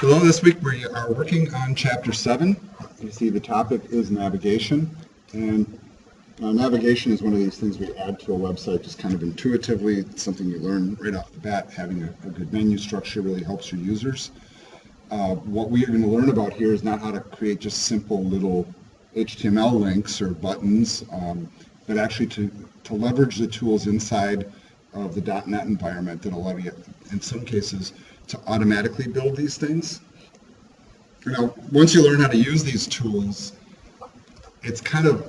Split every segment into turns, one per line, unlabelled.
Hello, this week we are working on Chapter 7. You see the topic is navigation, and navigation is one of these things we add to a website just kind of intuitively. It's something you learn right off the bat. Having a good menu structure really helps your users. What we are going to learn about here is not how to create just simple little HTML links or buttons, but actually to leverage the tools inside of the .NET environment that allow you, in some cases, to automatically build these things. Now, once you learn how to use these tools, it's kind of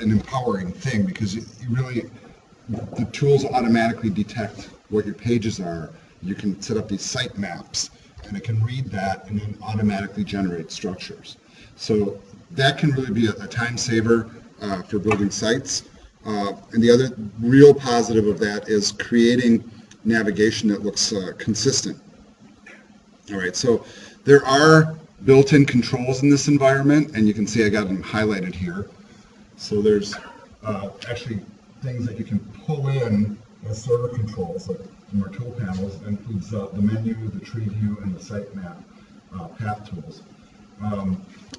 an empowering thing because the tools automatically detect what your pages are. You can set up these sitemaps, and it can read that and then automatically generate structures. So that can really be a time saver for building sites. And the other real positive of that is creating navigation that looks consistent. All right, so there are built-in controls in this environment, and you can see I got them highlighted here. So there's actually things that you can pull in as server controls, like from our tool panels. That includes the menu, the tree view, and the sitemap path tools.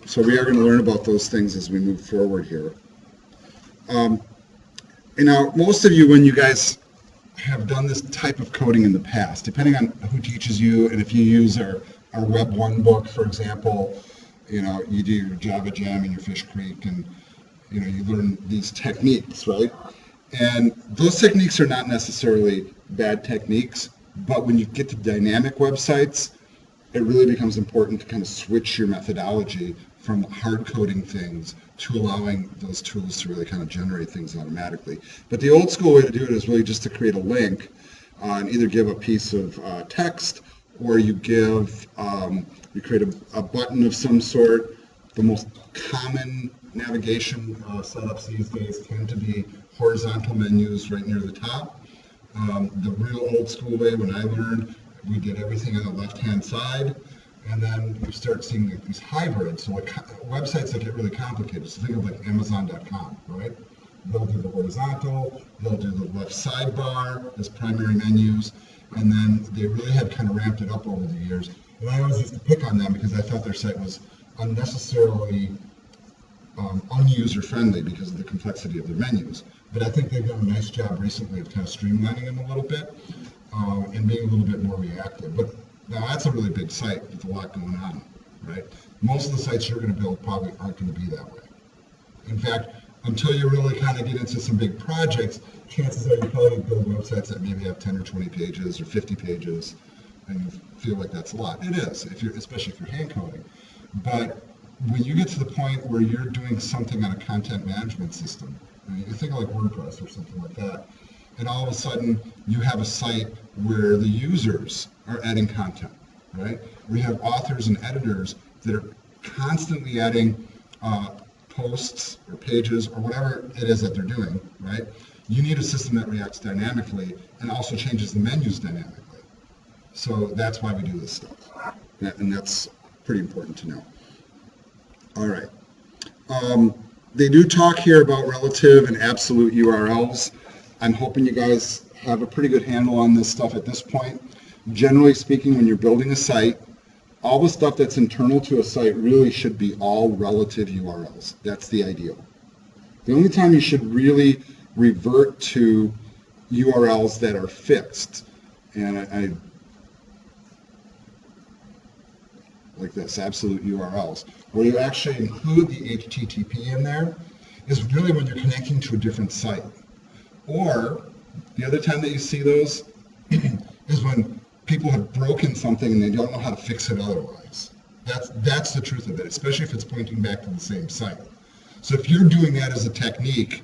So we are going to learn about those things as we move forward here. And now, most of you, when you guys have done this type of coding in the past, depending on who teaches you, and if you use our Web 1 book, for example, you do your Java Jam and your Fish Creek, and you learn these techniques, right? And those techniques are not necessarily bad techniques, but when you get to dynamic websites, it really becomes important to kind of switch your methodology from hard coding things to allowing those tools to really kind of generate things automatically. But the old school way to do it is really just to create a link and either give a piece of text, or you create a button of some sort. The most common navigation setups these days tend to be horizontal menus right near the top. The real old school way, when I learned, we did everything on the left-hand side. And then you start seeing these hybrids, so like websites that get really complicated. So think of like Amazon.com, right? They'll do the horizontal, they'll do the left sidebar as primary menus, and then they really had kind of ramped it up over the years. And I always used to pick on them because I thought their site was unnecessarily un-user-friendly because of the complexity of their menus. But I think they've done a nice job recently of kind of streamlining them a little bit and being a little bit more reactive. But now, that's a really big site with a lot going on, right? Most of the sites you're going to build probably aren't going to be that way. In fact, until you really kind of get into some big projects, chances are you probably build websites that maybe have 10 or 20 pages or 50 pages, and you feel like that's a lot. It is, especially if you're hand coding. But when you get to the point where you're doing something on a content management system, you think of like WordPress or something like that, and all of a sudden you have a site where the users are adding content, right? We have authors and editors that are constantly adding posts or pages or whatever it is that they're doing, right? You need a system that reacts dynamically and also changes the menus dynamically. So that's why we do this stuff. And that's pretty important to know. All right. They do talk here about relative and absolute URLs. I'm hoping you guys have a pretty good handle on this stuff at this point. Generally speaking, when you're building a site, all the stuff that's internal to a site really should be all relative URLs. That's the ideal. The only time you should really revert to URLs that are fixed, and I like this, absolute URLs, where you actually include the HTTP in there, is really when you're connecting to a different site. Or the other time that you see those is when people have broken something and they don't know how to fix it otherwise. That's the truth of it, especially if it's pointing back to the same site. So if you're doing that as a technique,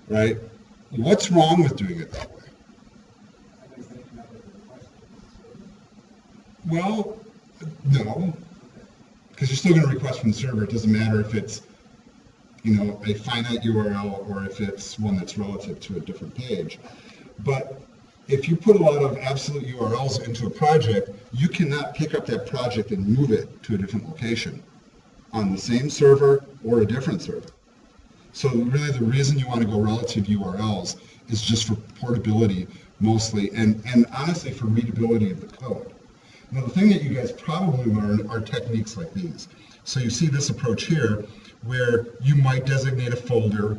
right, what's wrong with doing it that way? Well, no, because you're still going to request from the server. It doesn't matter if it's a finite URL or if it's one that's relative to a different page. But if you put a lot of absolute URLs into a project, you cannot pick up that project and move it to a different location on the same server or a different server. So really the reason you want to go relative URLs is just for portability mostly, and honestly for readability of the code. Now the thing that you guys probably learned are techniques like these. So you see this approach here where you might designate a folder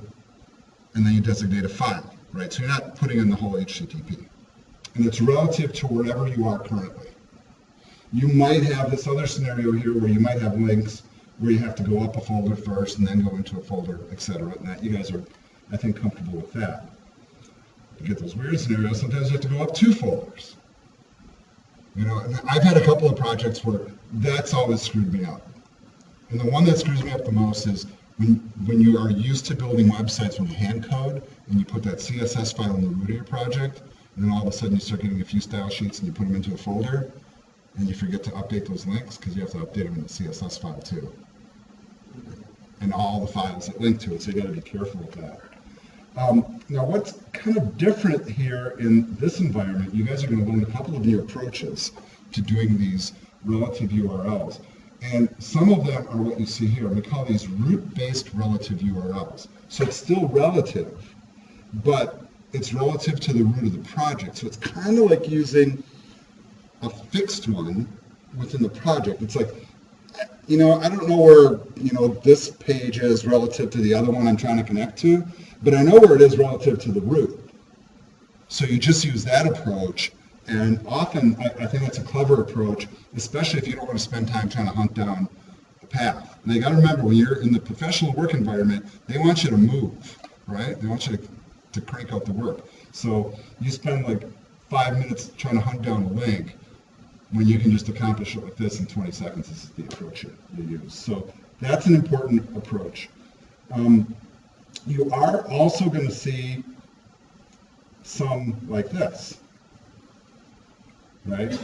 and then you designate a file, right? So you're not putting in the whole HTTP. And it's relative to wherever you are currently. You might have this other scenario here where you might have links where you have to go up a folder first and then go into a folder, etc. And that you guys are, I think, comfortable with that. You get those weird scenarios, sometimes you have to go up 2 folders. You know, and I've had a couple of projects where that's always screwed me up. And the one that screws me up the most is when you are used to building websites with hand code and you put that CSS file in the root of your project, and then all of a sudden you start getting a few style sheets and you put them into a folder, and you forget to update those links because you have to update them in the CSS file too. And all the files that link to it, so you got to be careful with that. Now what's kind of different here in this environment, you guys are going to learn a couple of new approaches to doing these relative URLs. And some of them are what you see here. We call these root-based relative URLs. So it's still relative, but it's relative to the root of the project. So it's kind of like using a fixed one within the project. It's like, you know, I don't know where, you know, this page is relative to the other one I'm trying to connect to, but I know where it is relative to the root. So you just use that approach, and often I think that's a clever approach, especially if you don't want to spend time trying to hunt down the path. And you got to remember, when you're in the professional work environment, they want you to move, right? They want you to crank out the work. So you spend like 5 minutes trying to hunt down a link when you can just accomplish it with this in 20 seconds. This is the approach you use. So that's an important approach. You are also going to see some like this, right?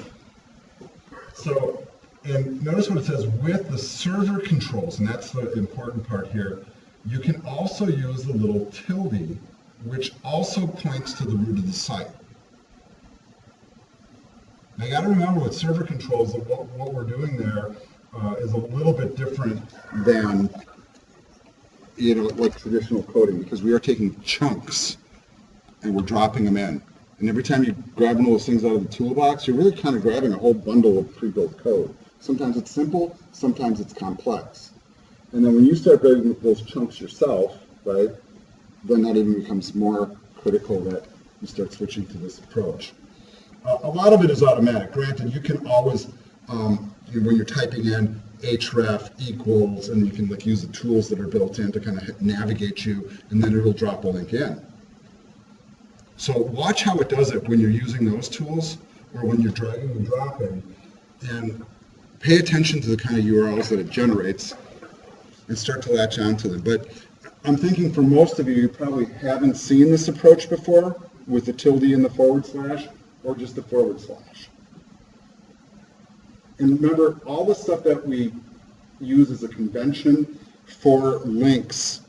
So, and notice what it says, with the server controls, and that's the important part here, you can also use the little tilde, which also points to the root of the site. Now you got to remember with server controls that what we're doing there is a little bit different than, you know, like traditional coding, because we are taking chunks and we're dropping them in. And every time you're grabbing those things out of the toolbox, you're really kind of grabbing a whole bundle of pre-built code. Sometimes it's simple, sometimes it's complex. And then when you start grabbing those chunks yourself, right, then that even becomes more critical that you start switching to this approach. A lot of it is automatic. Granted, you can always, when you're typing in href equals, and you can like use the tools that are built in to kind of navigate you, and then it'll drop a link in. So watch how it does it when you're using those tools, or when you're dragging and dropping, and pay attention to the kind of URLs that it generates, and start to latch onto them. But I'm thinking for most of you, you probably haven't seen this approach before, with the tilde and the forward slash, or just the forward slash. And remember, all the stuff that we use as a convention for links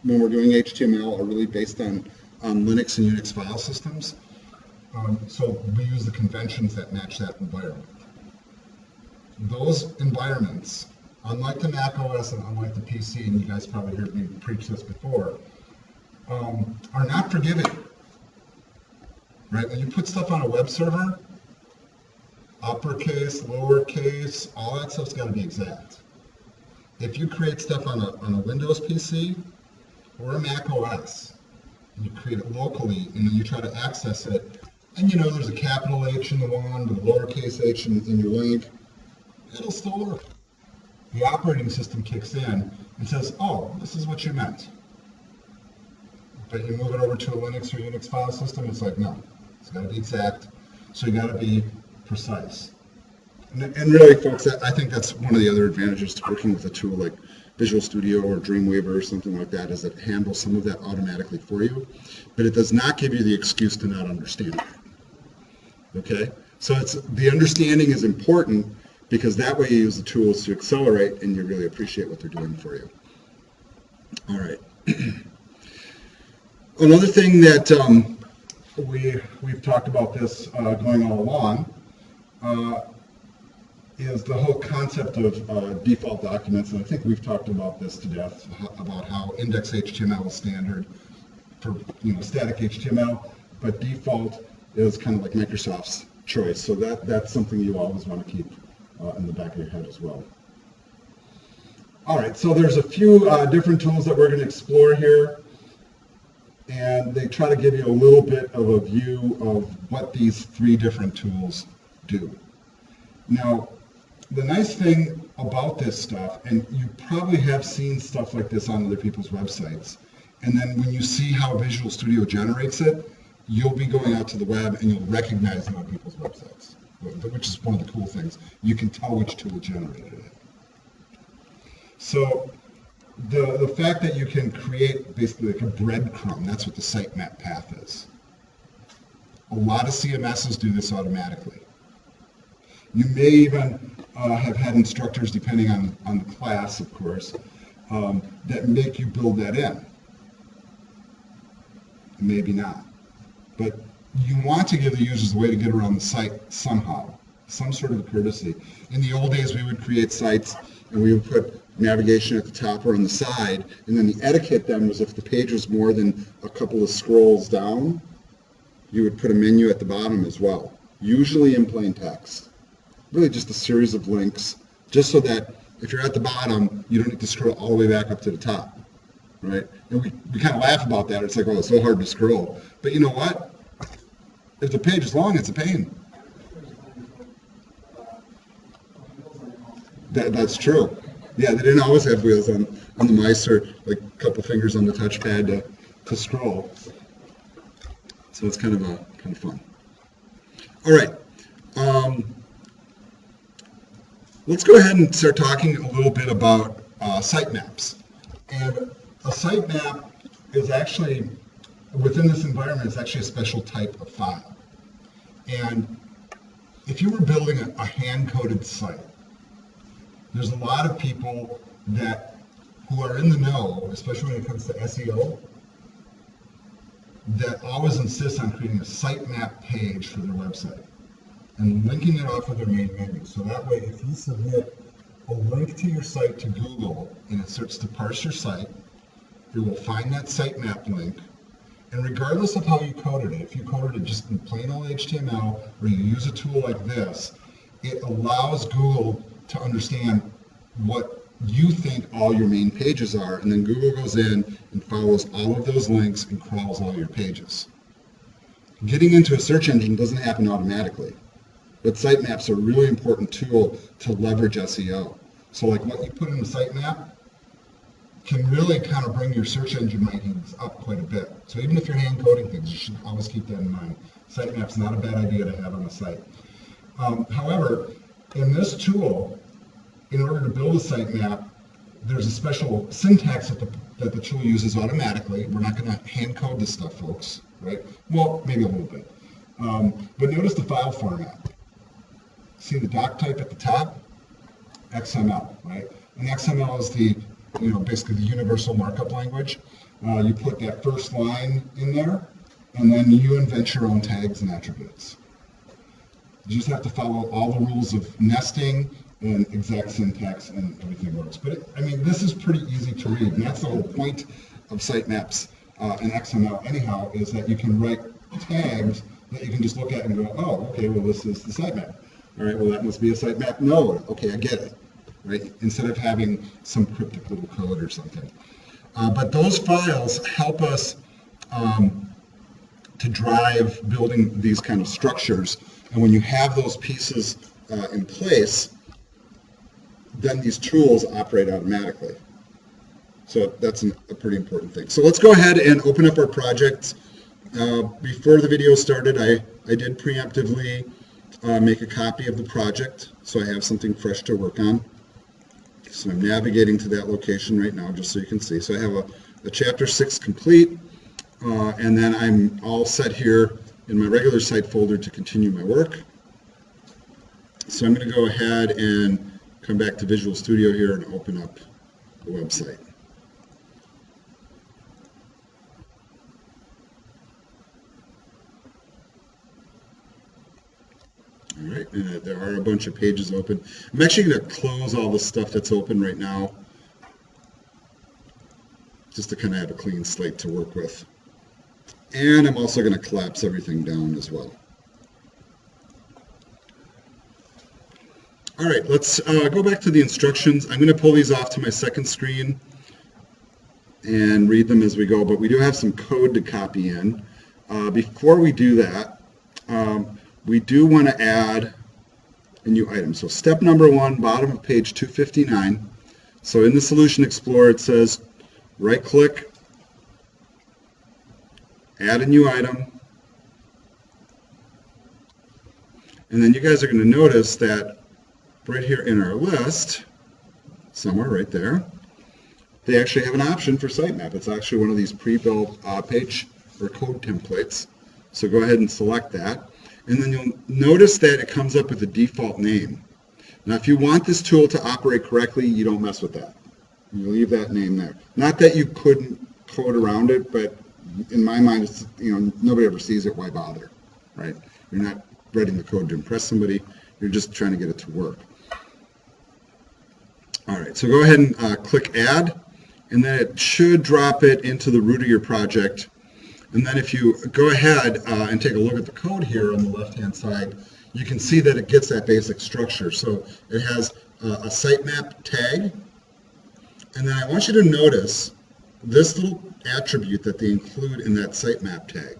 when we're doing HTML are really based on Linux and Unix file systems. So we use the conventions that match that environment. Those environments, unlike the Mac OS and unlike the PC, and you guys probably heard me preach this before, are not forgiving. Right? When you put stuff on a web server, uppercase, lowercase, all that stuff's got to be exact. If you create stuff on a Windows PC or a Mac OS, and you create it locally, and then you try to access it, and you know there's a capital H in the one with a lowercase h in your link, it'll still work. The operating system kicks in and says, oh, this is what you meant. But you move it over to a Linux or Unix file system, it's like, no. It's got to be exact, so you got to be precise. And really, folks, I think that's one of the other advantages to working with a tool like Visual Studio or Dreamweaver or something like that, is it handles some of that automatically for you, but it does not give you the excuse to not understand it. Okay? So the understanding is important, because that way you use the tools to accelerate and you really appreciate what they're doing for you. All right. Another thing that we've talked about this going all along is the whole concept of default documents, and I think we've talked about this to death, about how index HTML is standard for static HTML, but default is kind of like Microsoft's choice. So that's something you always want to keep in the back of your head as well. All right, so there's a few different tools that we're going to explore here, and they try to give you a little bit of a view of what these 3 different tools do. Now, the nice thing about this stuff, and you probably have seen stuff like this on other people's websites, and then when you see how Visual Studio generates it, you'll be going out to the web and you'll recognize them on people's websites, which is one of the cool things. You can tell which tool generated it. So the fact that you can create basically like a breadcrumb, that's what the sitemap path is. A lot of CMSs do this automatically. You may even have had instructors, depending on the class, of course, that make you build that in. Maybe not. But you want to give the users a way to get around the site somehow, some sort of a courtesy. In the old days, we would create sites and we would put navigation at the top or on the side, and then the etiquette then was if the page was more than a couple of scrolls down, you would put a menu at the bottom as well, usually in plain text. Really just a series of links, just so that if you're at the bottom, you don't need to scroll all the way back up to the top, right? And we kind of laugh about that. It's like, oh, it's so hard to scroll. But you know what? If the page is long, it's a pain. That's true. Yeah, they didn't always have wheels on the mice or like a couple fingers on the touchpad to scroll. So it's kind of fun. All right. Let's go ahead and start talking a little bit about sitemaps. And a sitemap is actually, within this environment, it's actually a special type of file. And if you were building a hand-coded site, there's a lot of people who are in the know, especially when it comes to SEO, that always insist on creating a sitemap page for their website and linking it off of their main menu. So that way, if you submit a link to your site to Google and it starts to parse your site, it will find that sitemap link. And regardless of how you coded it, if you coded it just in plain old HTML or you use a tool like this, it allows Google to understand what you think all your main pages are, and then Google goes in and follows all of those links and crawls all your pages. Getting into a search engine doesn't happen automatically, but sitemaps are a really important tool to leverage SEO. So like what you put in the sitemap can really kind of bring your search engine rankings up quite a bit. So even if you're hand coding things, you should always keep that in mind. Sitemap's not a bad idea to have on the site. However, in this tool, in order to build a sitemap, there's a special syntax that the tool uses automatically. We're not going to hand code this stuff, folks, right? Well, maybe a little bit. But notice the file format. See the doc type at the top? XML, right? And XML is basically the universal markup language. You put that first line in there, and then you invent your own tags and attributes. You just have to follow all the rules of nesting and exact syntax, and everything works. But this is pretty easy to read, and that's the whole point of sitemaps and XML anyhow, is that you can write tags that you can just look at and go, oh, okay, well, this is the sitemap. All right, well, that must be a sitemap node. Okay, I get it, right? Instead of having some cryptic little code or something. But those files help us to drive building these kind of structures. And when you have those pieces in place, then these tools operate automatically. So that's a pretty important thing. So let's go ahead and open up our project. Before the video started, I did preemptively make a copy of the project, so I have something fresh to work on. So I'm navigating to that location right now, just so you can see. So I have a chapter 6 complete, and then I'm all set here in my regular site folder to continue my work. So I'm going to go ahead and come back to Visual Studio here and open up the website. All right, and there are a bunch of pages open. I'm actually going to close all the stuff that's open right now, just to kind of have a clean slate to work with. And I'm also going to collapse everything down as well. All right, let's go back to the instructions. I'm going to pull these off to my second screen and read them as we go, but we do have some code to copy in. Before we do that, we do want to add a new item. So step number 1, bottom of page 259. So in the Solution Explorer, it says right-click, add a new item, and then you guys are going to notice that right here in our list, somewhere right there, they actually have an option for Sitemap. It's actually one of these pre-built page or code templates. So go ahead and select that. And then you'll notice that it comes up with a default name. Now, if you want this tool to operate correctly, you don't mess with that. You leave that name there. Not that you couldn't code around it, but in my mind, it's, nobody ever sees it. Why bother, right? You're not writing the code to impress somebody. You're just trying to get it to work. All right, so go ahead and click Add, and then it should drop it into the root of your project. And then if you go ahead and take a look at the code here on the left-hand side, you can see that it gets that basic structure. So it has a sitemap tag, and then I want you to notice this little attribute that they include in that sitemap tag.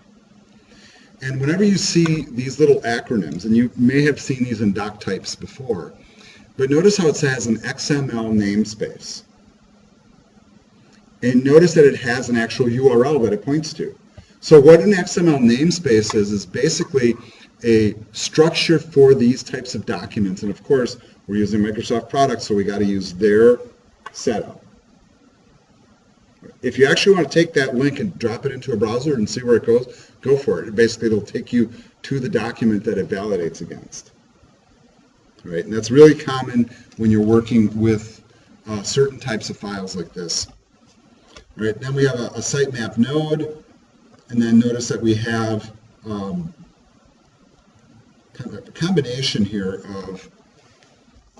And whenever you see these little acronyms, and you may have seen these in doc types before, but notice how it says an XML namespace. And notice that it has an actual URL that it points to. So what an XML namespace is basically a structure for these types of documents. And of course, we're using Microsoft products, so we got to use their setup. If you actually want to take that link and drop it into a browser and see where it goes, go for it. Basically, it'll take you to the document that it validates against. Right? And that's really common when you're working with certain types of files like this. Right? Then we have a sitemap node, and then notice that we have kind of a combination here of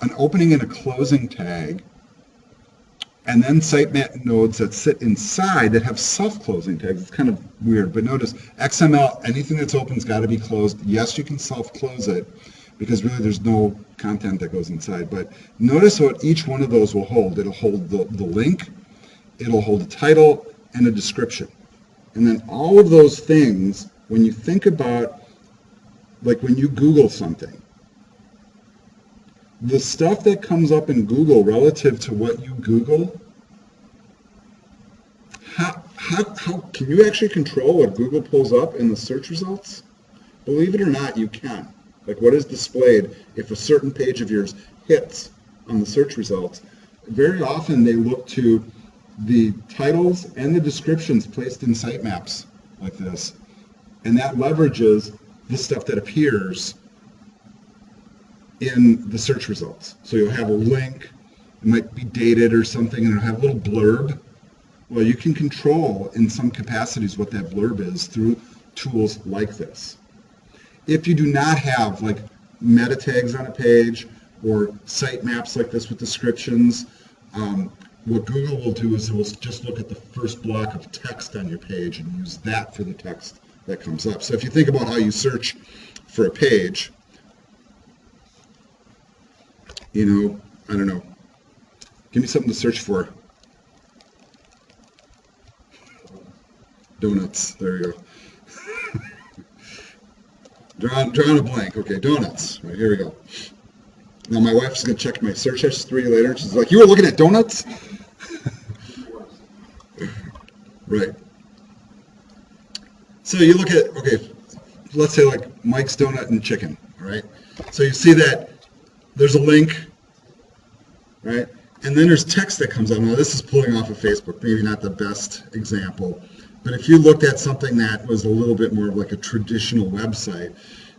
an opening and a closing tag, and then sitemap nodes that sit inside that have self-closing tags. It's kind of weird, but notice XML, anything that's open's got to be closed. Yes, you can self-close it, because really there's no content that goes inside. But notice what each one of those will hold. It'll hold the link, it'll hold a title, and a description. And then all of those things, when you think about, like when you Google something, the stuff that comes up in Google relative to what you Google, how can you actually control what Google pulls up in the search results? Believe it or not, you can. Like what is displayed if a certain page of yours hits on the search results. Very often they look to the titles and the descriptions placed in sitemaps like this, and that leverages the stuff that appears in the search results. So you'll have a link, it might be dated or something, and it'll have a little blurb. Well, you can control in some capacities what that blurb is through tools like this. If you do not have like meta tags on a page or sitemaps like this with descriptions, what Google will do is it will just look at the first block of text on your page and use that for the text that comes up. So if you think about how you search for a page, I don't know, give me something to search for. Donuts, there you go. Drawing a blank, okay, donuts, right, here we go. Now my wife's going to check my search history later. She's like, you were looking at donuts? Right. So you look at, okay, let's say like Mike's Donut and Chicken, all right? So you see that there's a link, right? And then there's text that comes up. Now this is pulling off of Facebook, maybe not the best example, but if you looked at something that was a little bit more of like a traditional website,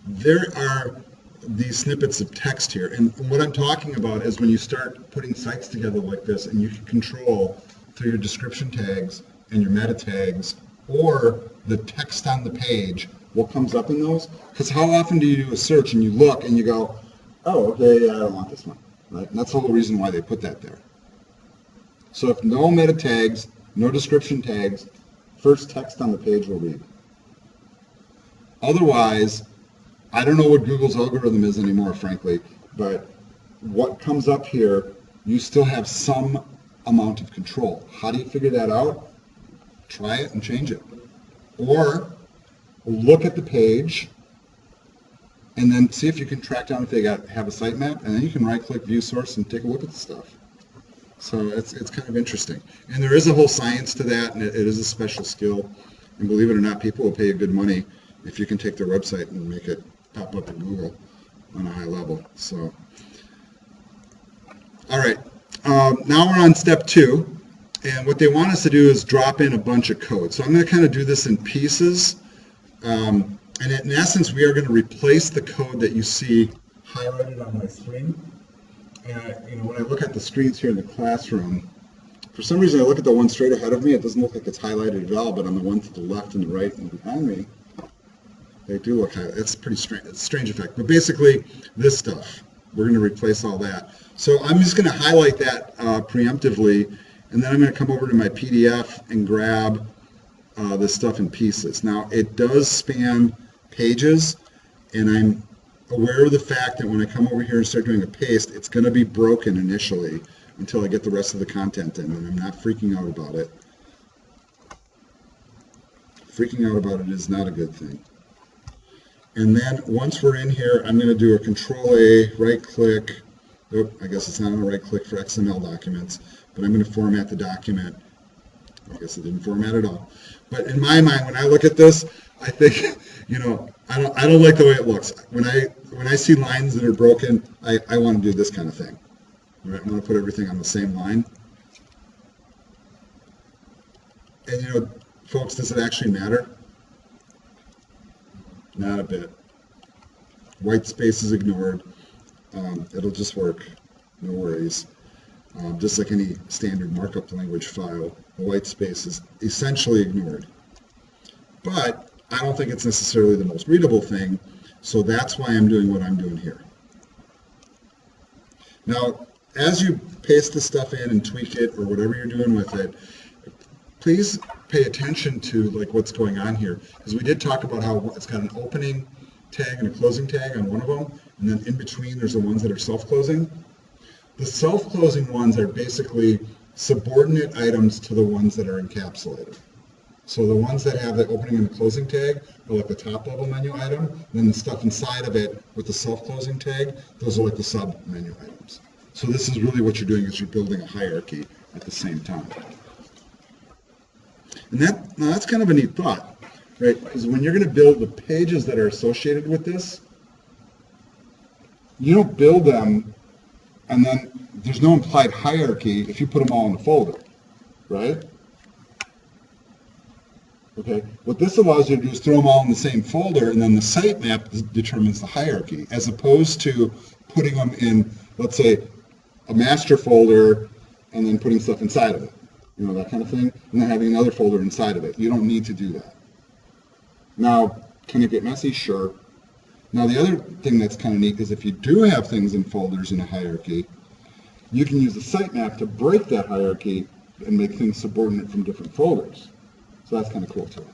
there are these snippets of text here. And what I'm talking about is when you start putting sites together like this and you can control through your description tags and your meta tags or the text on the page what comes up in those. Because how often do you do a search and you look and you go, oh, okay, yeah, I don't want this one, right? And that's the whole reason why they put that there. So if no meta tags, no description tags, first text on the page will read. Otherwise, I don't know what Google's algorithm is anymore, frankly, but what comes up here, you still have some amount of control. How do you figure that out? Try it and change it. Or look at the page and then see if you can track down if they have a sitemap, and then you can right-click View Source and take a look at the stuff. So it's kind of interesting. And there is a whole science to that, and it is a special skill. And believe it or not, people will pay you good money if you can take their website and make it pop up in Google on a high level. So, all right. Now we're on step 2. And what they want us to do is drop in a bunch of code. So I'm going to kind of do this in pieces. And in essence, we are going to replace the code that you see highlighted on my screen. And when I look at the screens here in the classroom, for some reason I look at the one straight ahead of me, it doesn't look like it's highlighted at all, but on the one to the left and the right and behind me, they do look highlighted. It's pretty strange. It's a strange effect. But basically, this stuff, we're going to replace all that. So I'm just going to highlight that preemptively, and then I'm going to come over to my PDF and grab this stuff in pieces. Now, it does span pages, and I'm aware of the fact that when I come over here and start doing a paste, it's going to be broken initially until I get the rest of the content in, and I'm not freaking out about it. Freaking out about it is not a good thing. And then once we're in here, I'm going to do a Control-A, right-click. Oh, I guess it's not a right-click for XML documents, but I'm going to format the document. I guess it didn't format at all. But in my mind, when I look at this, I think, I don't like the way it looks. When I see lines that are broken, I want to do this kind of thing. Right? I want to put everything on the same line. And folks, does it actually matter? Not a bit. White space is ignored. It'll just work. No worries. Just like any standard markup language file, the white space is essentially ignored. But I don't think it's necessarily the most readable thing, so that's why I'm doing what I'm doing here. Now, as you paste the stuff in and tweak it or whatever you're doing with it, please pay attention to what's going on here, because we did talk about how it's got an opening tag and a closing tag on one of them, and then in between there's the ones that are self-closing. The self-closing ones are basically subordinate items to the ones that are encapsulated. So the ones that have the opening and the closing tag are like the top level menu item, and then the stuff inside of it with the self-closing tag, those are like the sub-menu items. So this is really what you're doing, is you're building a hierarchy at the same time. And that's kind of a neat thought, right? Because when you're going to build the pages that are associated with this, you don't build them and then there's no implied hierarchy if you put them all in a folder, right? Okay, what this allows you to do is throw them all in the same folder, and then the sitemap determines the hierarchy, as opposed to putting them in, let's say, a master folder and then putting stuff inside of it, that kind of thing, and then having another folder inside of it. You don't need to do that. Now, can it get messy? Sure. Now, the other thing that's kind of neat is if you do have things in folders in a hierarchy, you can use the sitemap to break that hierarchy and make things subordinate from different folders. So that's kind of cool too.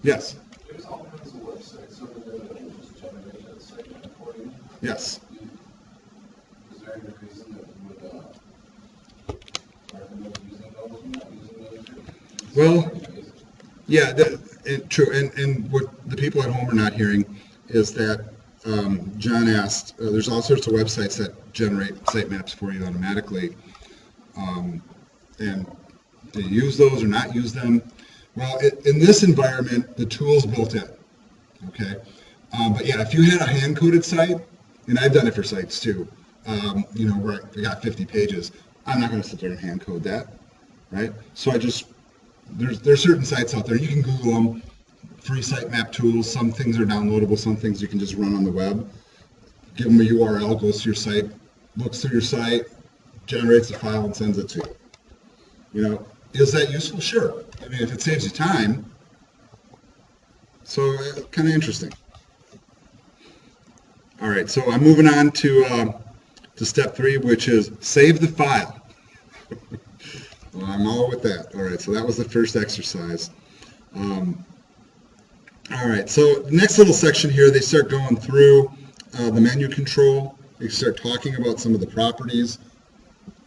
Yes?
There's all kinds of websites so that can just generate a sitemap for you.
Yes.
Is there any reason that you would recommend using those and not using those?
Well, yeah, true. And what the people at home are not hearing is that John asked, there's all sorts of websites that generate sitemaps for you automatically. And do you use those or not use them? Well, in this environment, the tool's built in, okay? But yeah, if you had a hand-coded site, and I've done it for sites too, where we got 50 pages, I'm not going to sit there and hand-code that, right? So there's certain sites out there, you can Google them, free sitemap tools, some things are downloadable, some things you can just run on the web. Give them a URL, goes to your site, looks through your site, generates a file and sends it to you. Is that useful? Sure. I mean, if it saves you time. So kind of interesting. All right, so I'm moving on to step 3, which is save the file. Well, I'm all with that. All right, so that was the first exercise. All right, so the next little section here, they start going through the menu control. You start talking about some of the properties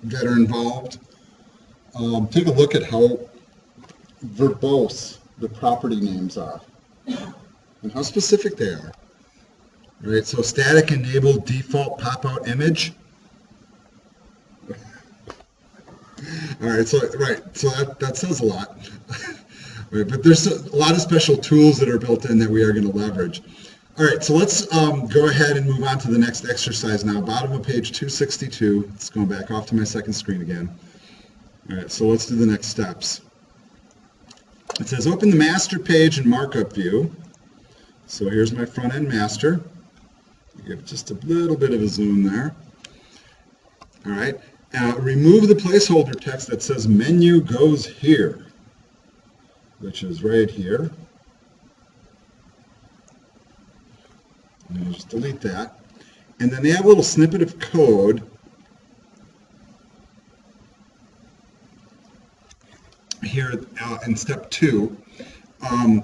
that are involved. Take a look at how verbose the property names are and how specific they are. Right, so static enabled default pop-out image. All right, so that says a lot. Right, but there's a lot of special tools that are built in that we are going to leverage. All right, so let's go ahead and move on to the next exercise now. Bottom of page 262. It's going back off to my second screen again. All right, so let's do the next steps. It says open the master page in Markup view. So here's my front end master. Give just a little bit of a zoom there. All right. Remove the placeholder text that says menu goes here, which is right here. And I'll just delete that. And then they have a little snippet of code here in step 2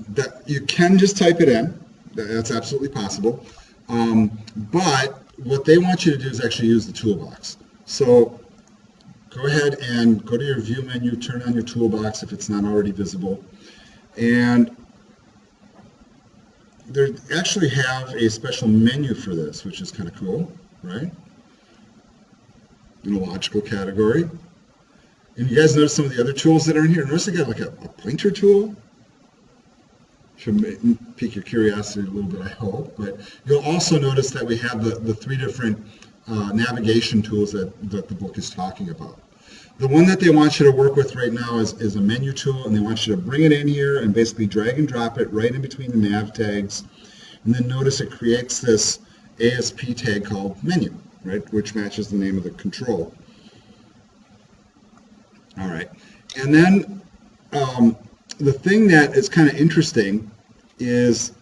that you can just type it in. That's absolutely possible. But what they want you to do is actually use the toolbox. So go ahead and go to your view menu, turn on your toolbox if it's not already visible. And they actually have a special menu for this, which is kind of cool, right? In a logical category. And you guys notice some of the other tools that are in here. Notice they got like a pointer tool. Should pique your curiosity a little bit, I hope. But you'll also notice that we have the 3 different navigation tools that the book is talking about. The one that they want you to work with right now is a menu tool, and they want you to bring it in here and basically drag and drop it right in between the nav tags. And then notice it creates this ASP tag called menu, right, which matches the name of the control. All right. And then the thing that is kind of interesting is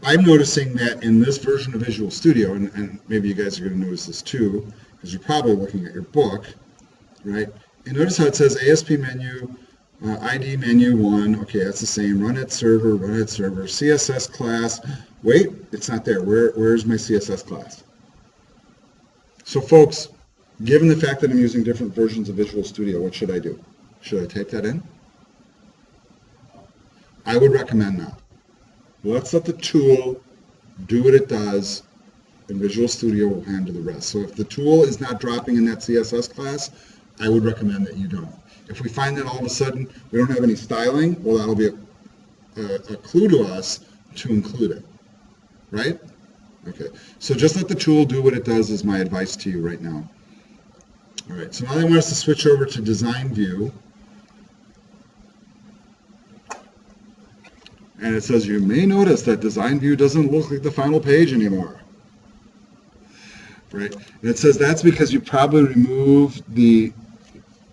I'm noticing that in this version of Visual Studio, and maybe you guys are going to notice this too, because you're probably looking at your book, right? You notice how it says ASP menu, ID menu 1, okay, that's the same, run at server, CSS class, wait, it's not there, where's my CSS class? So folks, given the fact that I'm using different versions of Visual Studio, what should I do? Should I type that in? I would recommend not. Let's let the tool do what it does, and Visual Studio will handle the rest. So if the tool is not dropping in that CSS class, I would recommend that you don't. If we find that all of a sudden we don't have any styling, well, that'll be a clue to us to include it, right? Okay, so just let the tool do what it does is my advice to you right now. All right, so now they want us to switch over to Design View. And it says you may notice that Design View doesn't look like the final page anymore. Right? And it says that's because you probably removed the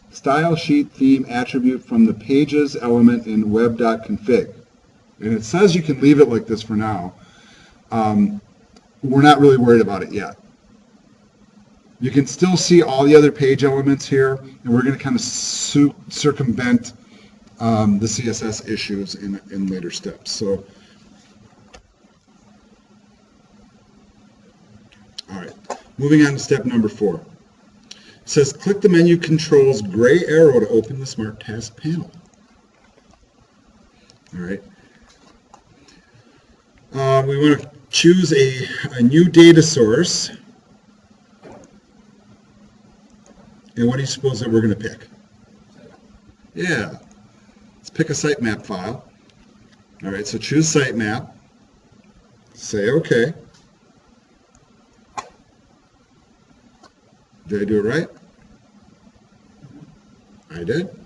style sheet theme attribute from the pages element in web.config. And it says you can leave it like this for now. We're not really worried about it yet. You can still see all the other page elements here, and we're going to kind of circumvent the CSS issues in later steps. So, all right, moving on to step number 4. It says click the menu controls gray arrow to open the Smart Task panel. All right. We want to choose a new data source. And what do you suppose that we're going to pick? Yeah. Let's pick a sitemap file. All right, so choose sitemap. Say OK. Did I do it right? I did.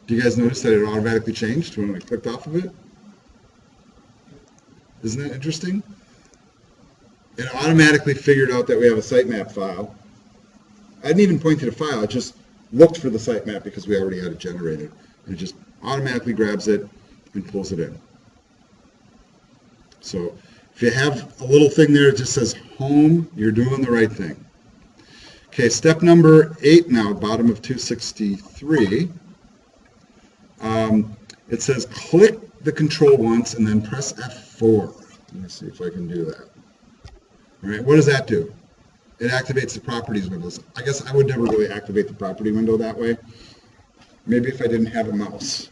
Do you guys notice that it automatically changed when I clicked off of it? Isn't that interesting? It automatically figured out that we have a sitemap file. I didn't even point to the file. It just looked for the sitemap because we already had it generated. And it just automatically grabs it and pulls it in. So if you have a little thing there that just says home, you're doing the right thing. Okay, step number 8 now, bottom of 263. It says click the control once and then press F4. Let me see if I can do that. All right, what does that do? It activates the properties windows. I guess I would never really activate the property window that way. Maybe if I didn't have a mouse.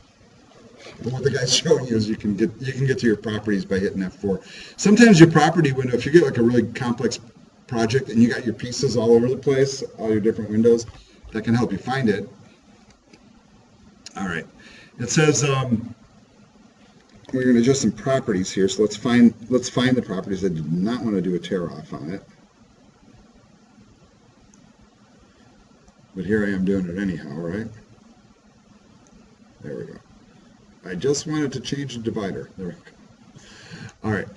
But what the guy's showing you is you can get to your properties by hitting F4. Sometimes your property window, if you get like a really complex project and you got your pieces all over the place, all your different windows, that can help you find it. All right. It says we're going to adjust some properties here. So let's find the properties. I do not want to do a tear off on it. But here I am doing it anyhow, right? There we go. I just wanted to change the divider. There we go. All right.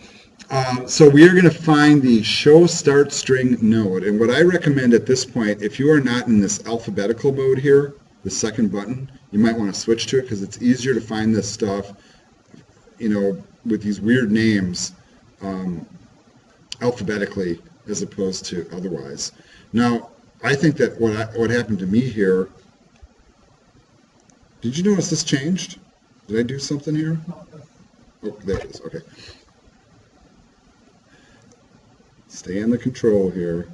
So we are going to find the show start string node. And what I recommend at this point, if you are not in this alphabetical mode here, the second button, you might want to switch to it because it's easier to find this stuff, you know, with these weird names alphabetically as opposed to otherwise. Now, I think that what happened to me here, did you notice this changed? Did I do something here? Oh, there it is. Okay. Stay in the control here.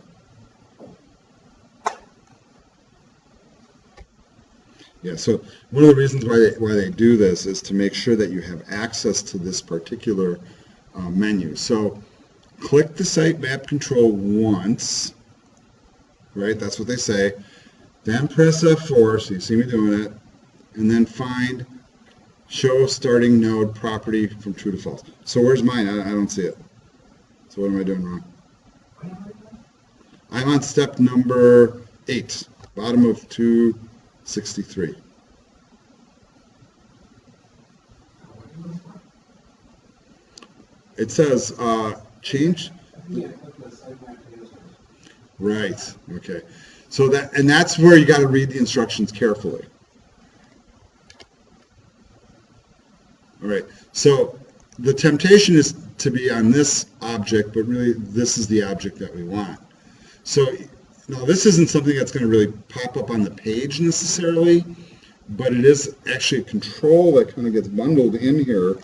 Yeah, so one of the reasons why they do this is to make sure that you have access to this particular menu. So click the sitemap control once, right? That's what they say. Then press F4, so you see me doing it, and then find show starting node property from true to false. So where's mine? I don't see it. So what am I doing wrong? I'm on step number 8, bottom of 263. It says change. Right. Okay. So that's where you got to read the instructions carefully. All right. So the temptation is to be on this object, but really this is the object that we want. So now this isn't something that's going to really pop up on the page necessarily, but it is actually a control that kind of gets bundled in here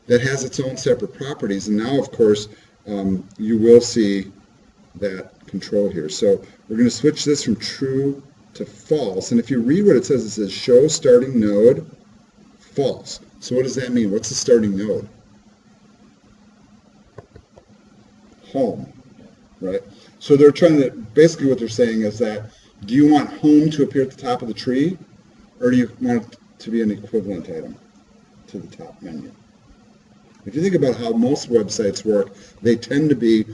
that has its own separate properties. And now, of course, you will see that control here. So we're going to switch this from true to false. And if you read what it says show starting node false. So what does that mean? What's the starting node? Home, right? So they're trying to, basically what they're saying is that, do you want home to appear at the top of the tree, or do you want it to be an equivalent item to the top menu? If you think about how most websites work, they tend to be,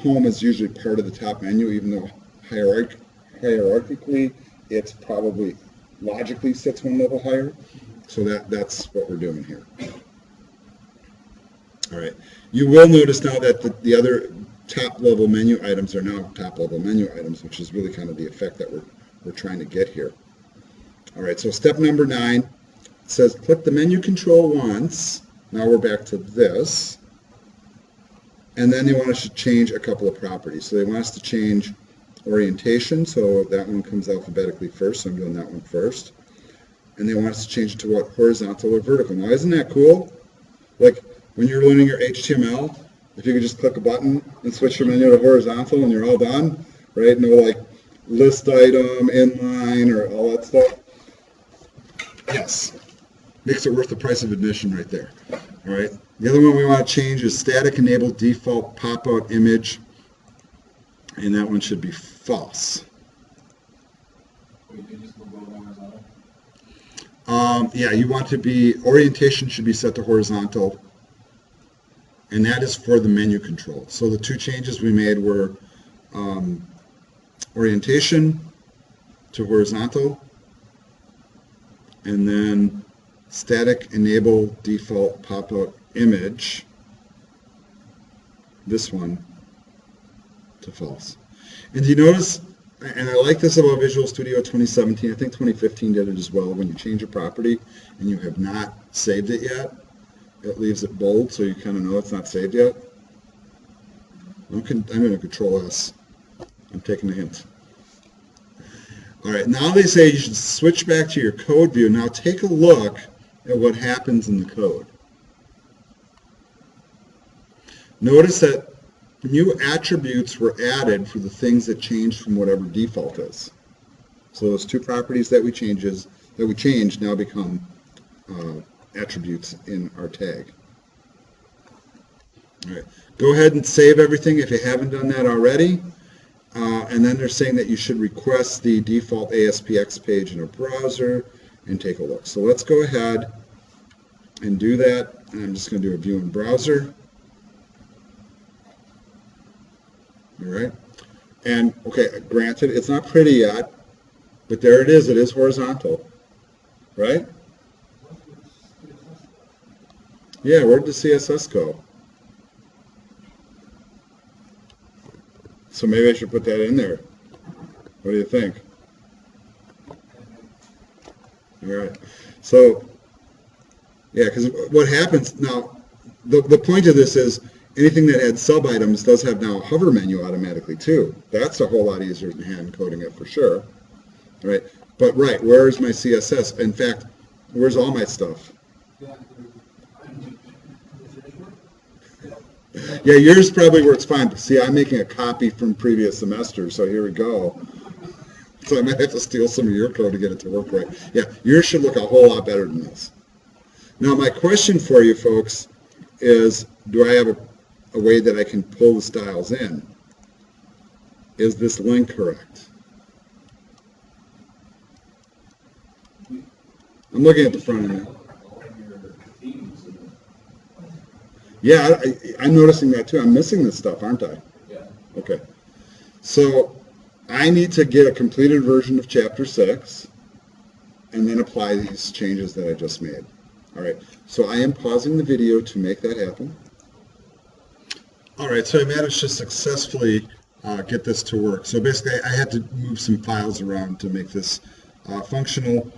home is usually part of the top menu, even though hierarchically it's probably logically sits one level higher. So that's what we're doing here. All right. You will notice now that the other top-level menu items are now top-level menu items, which is really kind of the effect that we're trying to get here. All right, so step number 9 says click the menu control once. Now we're back to this. And then they want us to change a couple of properties. So they want us to change orientation, so that one comes alphabetically first, so I'm doing that one first. And they want us to change it to what, horizontal or vertical. Now isn't that cool? Like when you're learning your HTML, if you could just click a button and switch your menu to horizontal and you're all done, right? No like list item, inline, or all that stuff. Yes. Makes it worth the price of admission right there. All right. The other one we want to change is static enable default pop-out image. And that one should be false. Yeah, you want to be, orientation should be set to horizontal. And that is for the menu control. So the two changes we made were orientation to horizontal, and then static enable default pop-out image, this one, to false. And do you notice, and I like this about Visual Studio 2017, I think 2015 did it as well, when you change a property and you have not saved it yet, it leaves it bold so you kind of know it's not saved yet. I'm going to Control S. I'm taking a hint. All right, now they say you should switch back to your code view. Now take a look at what happens in the code. Notice that new attributes were added for the things that changed from whatever default is. So those two properties that we changed now become attributes in our tag. All right. Go ahead and save everything if you haven't done that already. And then they're saying that you should request the default Aspx page in a browser and take a look. So let's go ahead and do that. And I'm just going to do a view in browser. All right. And okay, granted, it's not pretty yet, but there it is. It is horizontal, right? Yeah, where'd the CSS go? So maybe I should put that in there. What do you think? All right. So, yeah, because what happens now, the point of this is anything that adds sub-items does have now a hover menu automatically too. That's a whole lot easier than hand coding it for sure. Right. But right, where's my CSS? In fact, where's all my stuff? Yeah, yours probably works fine. But see, I'm making a copy from previous semester, so here we go. So I might have to steal some of your code to get it to work right. Yeah, yours should look a whole lot better than this. Now, my question for you folks is, do I have a way that I can pull the styles in? Is this link correct? I'm looking at the front end. Yeah, I'm noticing that too. I'm missing this stuff, aren't I?
Yeah.
Okay. So I need to get a completed version of Chapter 6 and then apply these changes that I just made. All right. So I am pausing the video to make that happen. All right. So I managed to successfully get this to work. So basically, I had to move some files around to make this functional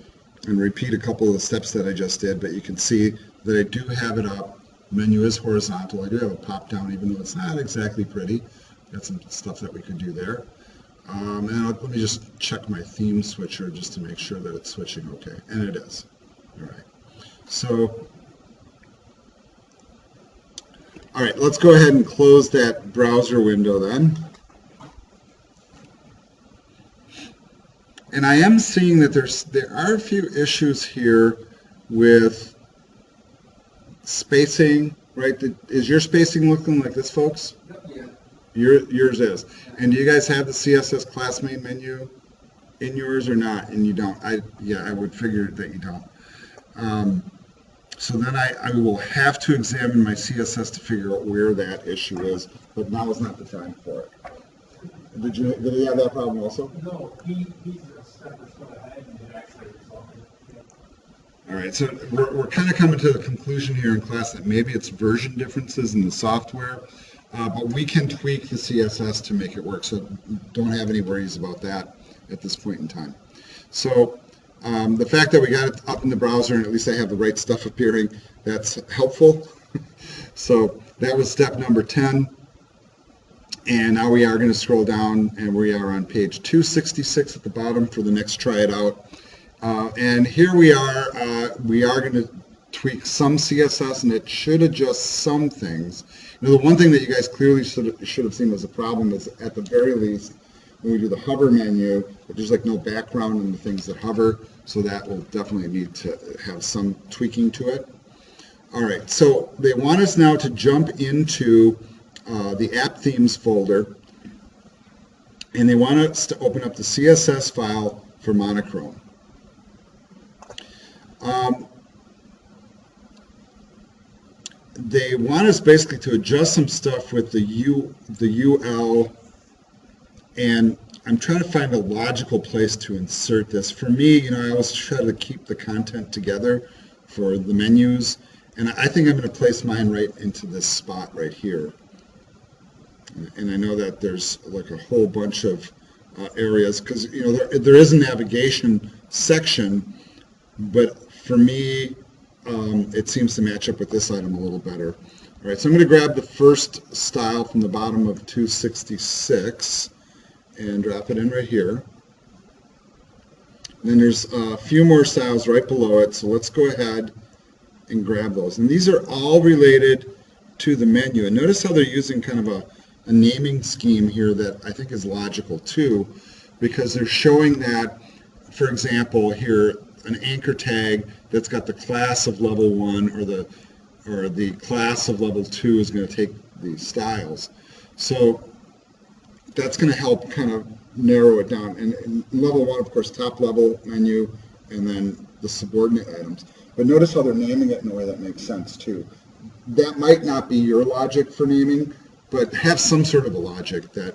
and repeat a couple of the steps that I just did. But you can see that I do have it up. Menu is horizontal. I do have a pop down, even though it's not exactly pretty. Got some stuff that we could do there. And let me just check my theme switcher just to make sure that it's switching okay. And it is. All right. So, all right, let's go ahead and close that browser window then. And I am seeing that there are a few issues here with spacing, right? Is your spacing looking like this, folks?
Yeah.
Yours is. And do you guys have the CSS class main menu in yours or not? And you don't. I would figure that you don't. So then I will have to examine my CSS to figure out where that issue is. But now is not the time for it. Did he have that problem also?
No, he's a step or so ahead and it actually resolved it.
All right, so we're kind of coming to the conclusion here in class that maybe it's version differences in the software, but we can tweak the CSS to make it work, so don't have any worries about that at this point in time. So the fact that we got it up in the browser and at least I have the right stuff appearing, that's helpful. So that was step number 10. And now we are going to scroll down and we are on page 266 at the bottom for the next try it out. And here we are going to tweak some CSS and it should adjust some things. You know, the one thing that you guys clearly should have seen was a problem is at the very least when we do the hover menu, there's like no background in the things that hover, so that will definitely need to have some tweaking to it. All right, so they want us now to jump into the app themes folder and they want us to open up the CSS file for monochrome. They want us basically to adjust some stuff with the UL, and I'm trying to find a logical place to insert this. For me, you know, I always try to keep the content together for the menus, and I think I'm going to place mine right into this spot right here. And I know that there's like a whole bunch of areas because, you know, there is a navigation section, but for me, it seems to match up with this item a little better. All right, so I'm going to grab the first style from the bottom of 266 and drop it in right here. And then there's a few more styles right below it, so let's go ahead and grab those. And these are all related to the menu. And notice how they're using kind of a naming scheme here that I think is logical too, because they're showing that, for example, here, an anchor tag that's got the class of level 1 or the class of level 2 is going to take these styles. So that's going to help kind of narrow it down. And level 1, of course, top level menu, and then the subordinate items. But notice how they're naming it in a way that makes sense too. That might not be your logic for naming, but have some sort of a logic that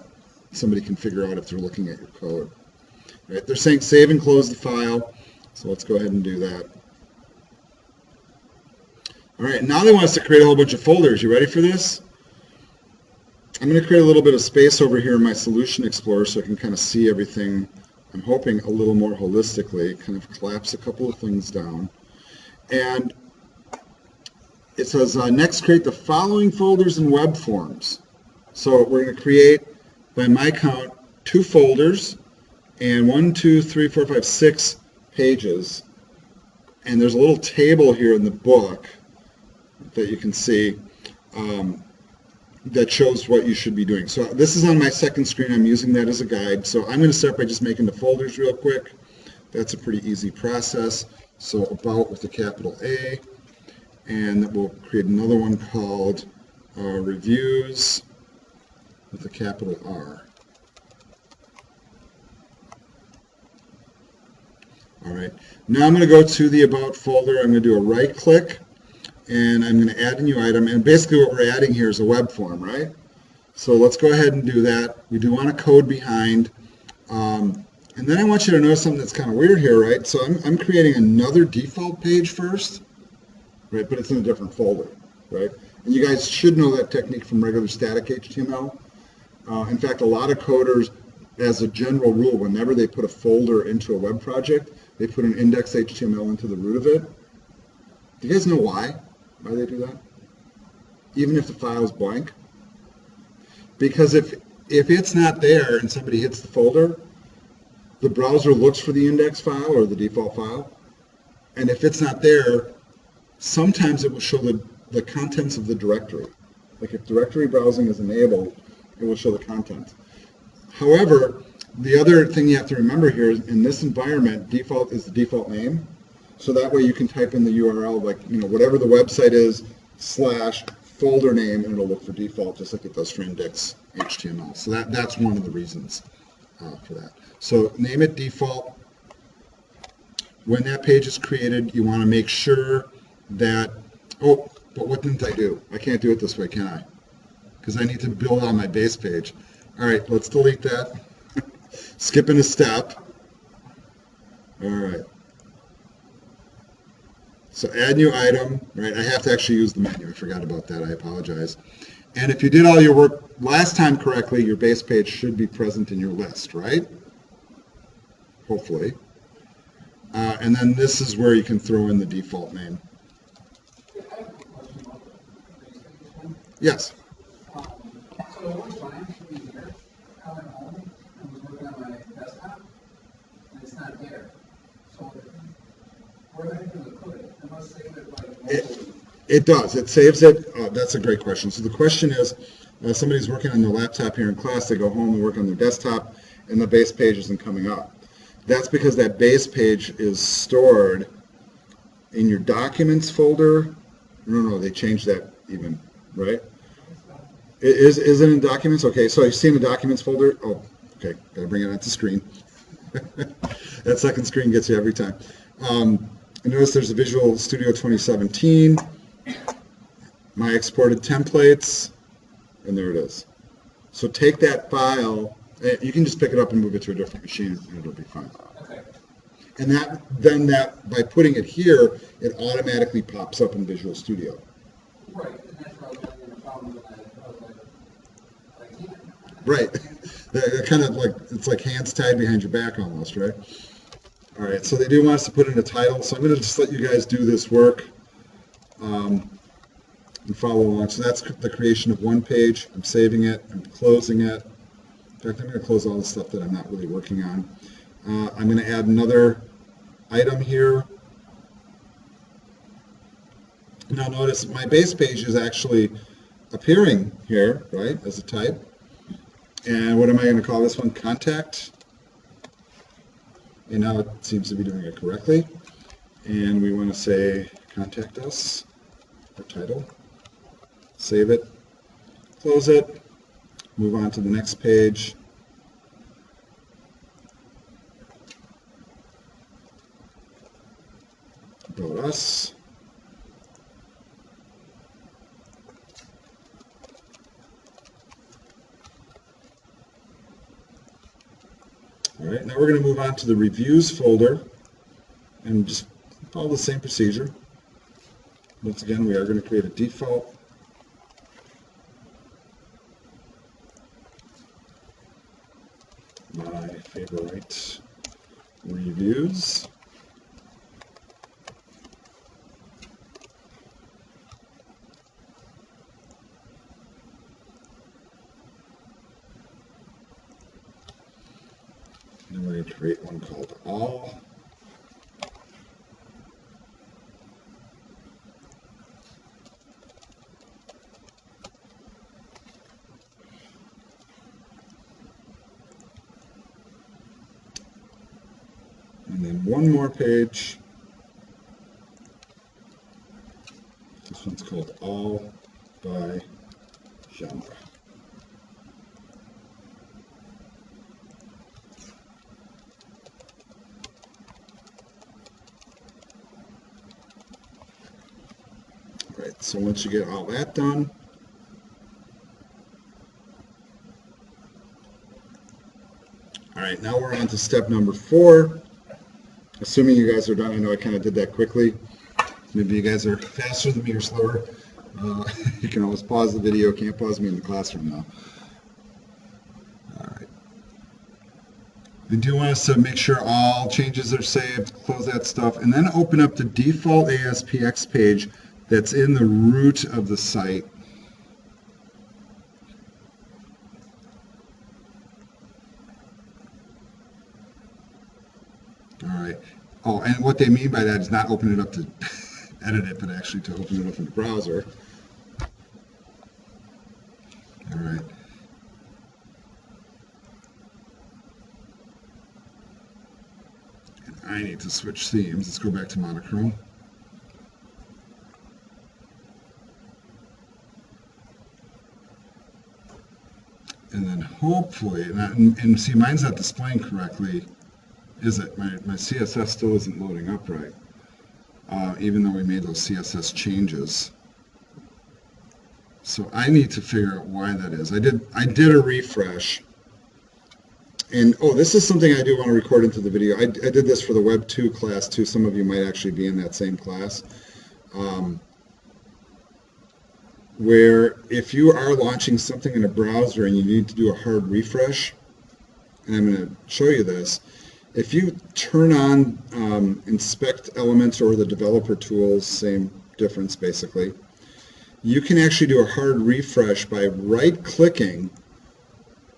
somebody can figure out if they're looking at your code. Right? They're saying save and close the file, so let's go ahead and do that. All right, now they want us to create a whole bunch of folders. You ready for this? I'm going to create a little bit of space over here in my Solution Explorer so I can kind of see everything, I'm hoping, a little more holistically, kind of collapse a couple of things down. And it says, next create the following folders in web forms. So we're going to create, by my count, 2 folders and 1, 2, 3, 4, 5, 6 pages. And there's a little table here in the book that you can see that shows what you should be doing. So this is on my second screen. I'm using that as a guide. So I'm going to start by just making the folders real quick. That's a pretty easy process. So about with a capital A, and we'll create another one called reviews with a capital R. All right, now I'm going to go to the About folder. I'm going to do a right click, and I'm going to add a new item. And basically what we're adding here is a web form, right? So let's go ahead and do that. We do want a code behind. And then I want you to notice something that's kind of weird here, right? So I'm creating another default page first, right? But it's in a different folder, right? And you guys should know that technique from regular static HTML. In fact, a lot of coders, as a general rule, whenever they put a folder into a web project, they put an index.html into the root of it. Do you guys know why they do that? Even if the file is blank? Because if it's not there and somebody hits the folder, the browser looks for the index file or the default file, and if it's not there, sometimes it will show the contents of the directory. Like if directory browsing is enabled, it will show the contents. However, the other thing you have to remember here is in this environment, default is the default name. So that way you can type in the URL, like, whatever the website is, /folder name, and it'll look for default just like it does for index.html. So that's one of the reasons for that. So name it default. When that page is created, you want to make sure that, oh, but what didn't I do? I can't do it this way, can I? Because I need to build on my base page. All right, let's delete that. Skipping a step. All right. So add new item, right? I have to actually use the menu. I forgot about that. I apologize. And if you did all your work last time correctly, your base page should be present in your list, right? Hopefully. And then this is where you can throw in the default name. Yes.
So when I'm actually here, coming home, I was working on my desktop, and it's not there. So where am I going to put it? I must save it like
It does. It saves it. That's a great question. So the question is, somebody's working on their laptop here in class, they go home and work on their desktop, and the base page isn't coming up. That's because that base page is stored in your documents folder. No, they changed that even, right? Is it in documents? Okay, so you see in the documents folder. Oh, okay, gotta bring it onto the screen. That second screen gets you every time. And notice there's a Visual Studio 2017, my exported templates, and there it is. So take that file. You can just pick it up and move it to a different machine, and it'll be fine.
okay.
And then by putting it here, it automatically pops up in Visual Studio.
Right, and that's where I was having a problem with that. I was like, I can't.
Right. They're kind of like, it's like hands tied behind your back almost, right? All right, so they do want us to put in a title, so I'm going to just let you guys do this work and follow along. So that's the creation of one page. I'm saving it. I'm closing it. In fact, I'm going to close all the stuff that I'm not really working on. I'm going to add another item here. Now notice my base page is actually appearing here, right, as a type. And what am I going to call this one? Contact. And now it seems to be doing it correctly. And we want to say contact us, our title. Save it, close it, move on to the next page. About us. All right, now we're going to move on to the reviews folder and just follow the same procedure. Once again, we are going to create a default. My favorite reviews. And we're going to create one called all. And then one more page. This one's called all by genre. All right, so once you get all that done, all right, now we're on to step number 4. Assuming you guys are done, I know I kind of did that quickly. Maybe you guys are faster than me or slower. You can always pause the video. Can't pause me in the classroom now. All right. I do want us to make sure all changes are saved, close that stuff, and then open up the default Aspx page that's in the root of the site. All right. Oh, and what they mean by that is not open it up to edit it, but actually to open it up in the browser. All right. And I need to switch themes. Let's go back to monochrome. And then hopefully, and see, mine's not displaying correctly. Is it? My CSS still isn't loading up right, even though we made those CSS changes. So I need to figure out why that is. I did a refresh, and oh, this is something I do want to record into the video. I did this for the Web 2 class too. Some of you might actually be in that same class, where if you are launching something in a browser and you need to do a hard refresh, and I'm going to show you this. If you turn on inspect elements or the developer tools, same difference basically, you can actually do a hard refresh by right-clicking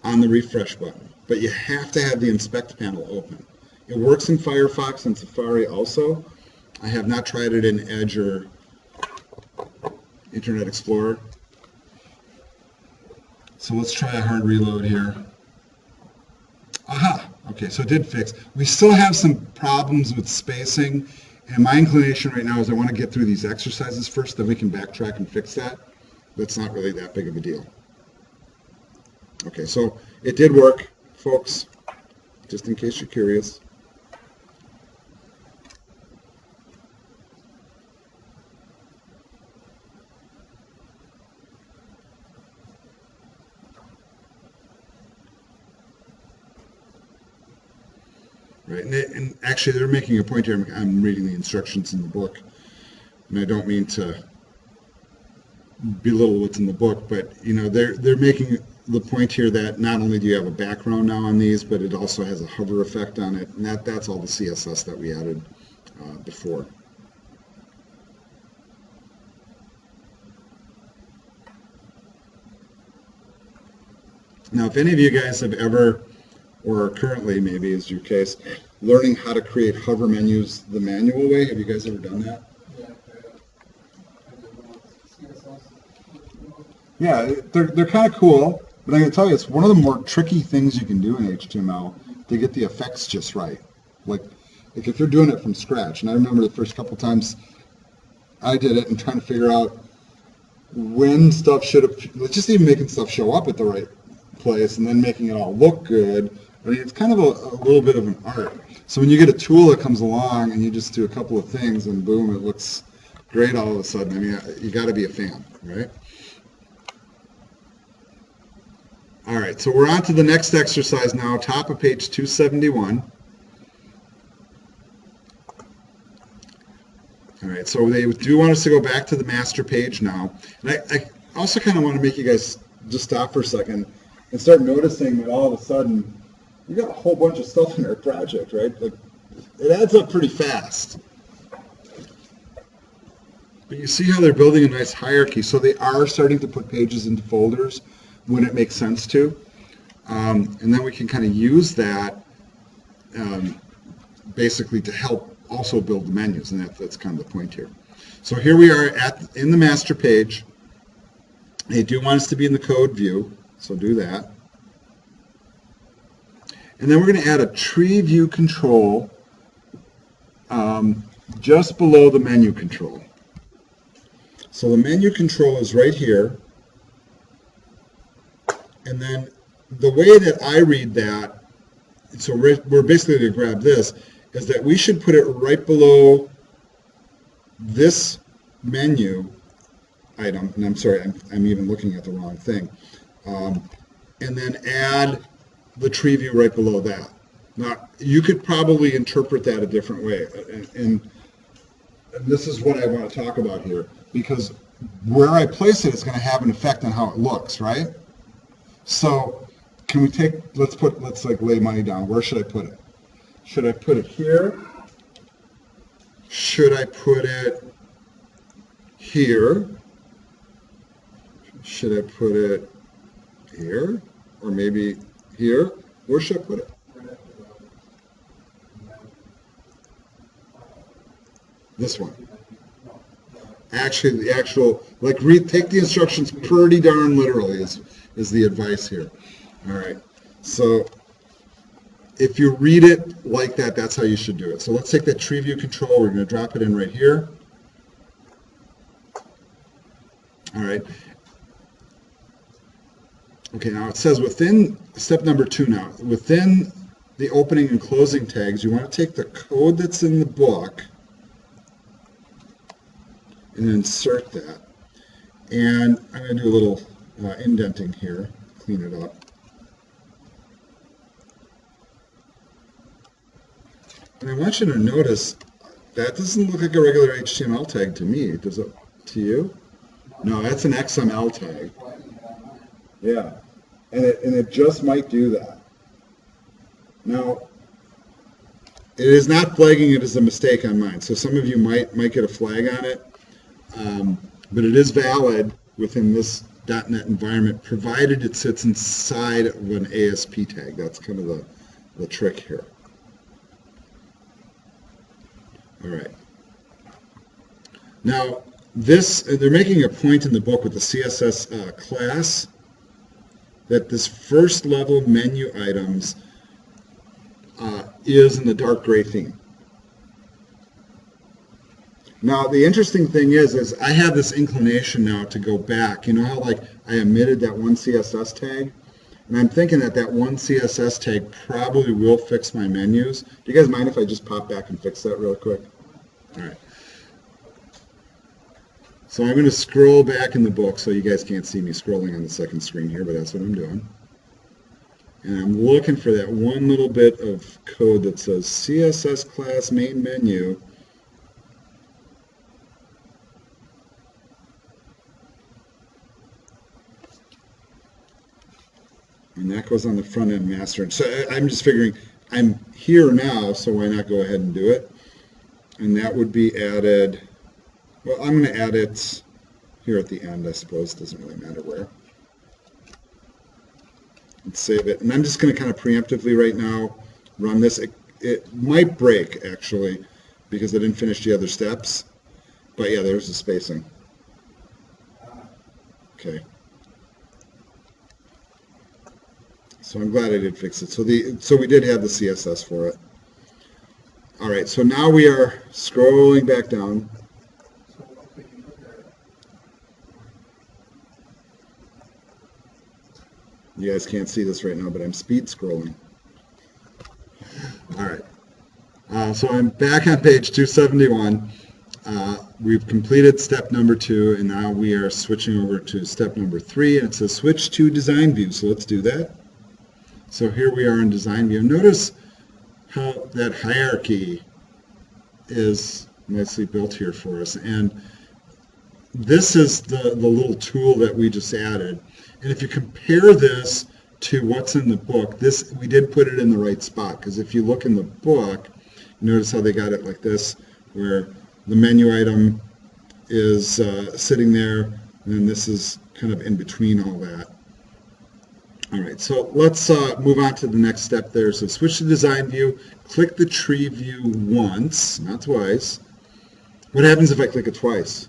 on the refresh button, but you have to have the inspect panel open. It works in Firefox and Safari also. I have not tried it in Edge or Internet Explorer. So let's try a hard reload here. Aha! Okay, so it did fix. We still have some problems with spacing, and my inclination right now is I want to get through these exercises first, then we can backtrack and fix that. That's not really that big of a deal. Okay, so it did work, folks, just in case you're curious. Right, and actually they're making a point here. I'm reading the instructions in the book, and I don't mean to belittle what's in the book, but you know they're making the point here that not only do you have a background now on these, but it also has a hover effect on it, and that's all the CSS that we added before. Now, if any of you guys have ever, or currently maybe is your case, learning how to create hover menus the manual way, have you guys ever done that? Yeah, they're kind of cool. But I can tell you, it's one of the more tricky things you can do in HTML to get the effects just right. Like if you're doing it from scratch, and I remember the first couple times I did it and trying to figure out when stuff should have, just even making stuff show up at the right place and then making it all look good. I mean, it's kind of a little bit of an art. So when you get a tool that comes along and you just do a couple of things and boom, it looks great all of a sudden. I mean, you got to be a fan, right? All right, so we're on to the next exercise now, top of page 271. All right, so they do want us to go back to the master page now. And I also kind of want to make you guys just stop for a second and start noticing that all of a sudden you got a whole bunch of stuff in our project, right? Like, it adds up pretty fast. But you see how they're building a nice hierarchy. So they are starting to put pages into folders when it makes sense to. And then we can kind of use that basically to help also build the menus, and that's kind of the point here. So here we are in the master page. They do want us to be in the code view, so do that. And then we're going to add a tree view control just below the menu control. So the menu control is right here. And then the way that I read that, so we're basically going to grab this, is that we should put it right below this menu item, and I'm sorry, I'm even looking at the wrong thing, and then add the tree view right below that. Now, you could probably interpret that a different way, and this is what I want to talk about here, because where I place it is going to have an effect on how it looks, right? So, can we take, let's like lay money down. Where should I put it? Should I put it here? Should I put it here? Should I put it here? Or maybe here? Where should I put it? This one. Actually, the actual, like, take the instructions pretty darn literally is the advice here. All right. So if you read it like that, that's how you should do it. So let's take that tree view control. We're going to drop it in right here. All right. Okay, now it says within step number 2 now, within the opening and closing tags, you want to take the code that's in the book and insert that. And I'm going to do a little indenting here, clean it up. And I want you to notice that doesn't look like a regular HTML tag to me. Does it to you? No, that's an XML tag. Yeah, and it just might do that. Now, it is not flagging it as a mistake on mine. So some of you might get a flag on it, but it is valid within this .NET environment, provided it sits inside of an ASP tag. That's kind of the trick here. All right. Now, they're making a point in the book with the CSS class that this first level menu items is in the dark gray theme. Now, the interesting thing is I have this inclination now to go back. You know how like I omitted that one CSS tag? And I'm thinking that one CSS tag probably will fix my menus. Do you guys mind if I just pop back and fix that real quick? All right. So I'm going to scroll back in the book so you guys can't see me scrolling on the second screen here, but that's what I'm doing. And I'm looking for that one little bit of code that says CSS class main menu. And that goes on the front end master. So I'm just figuring I'm here now, so why not go ahead and do it? And that would be added, well, I'm going to add it here at the end, I suppose. It doesn't really matter where. Let's save it. And I'm just going to kind of preemptively right now run this. It might break, actually, because I didn't finish the other steps. But yeah, there's the spacing. Okay. So I'm glad I did fix it. So we did have the CSS for it. All right, so now we are scrolling back down.
So, okay, you put there.
You guys can't see this right now, but I'm speed scrolling. All right. So I'm back on page 271. We've completed step number 2, and now we are switching over to step number 3, and it says switch to design view. So let's do that. So here we are in design view. Notice how that hierarchy is nicely built here for us. And this is the little tool that we just added. And if you compare this to what's in the book, we did put it in the right spot, because if you look in the book, notice how they got it like this, where the menu item is sitting there, and then this is kind of in between all that. All right, so let's move on to the next step there. So switch to design view, click the tree view once, not twice. What happens if I click it twice?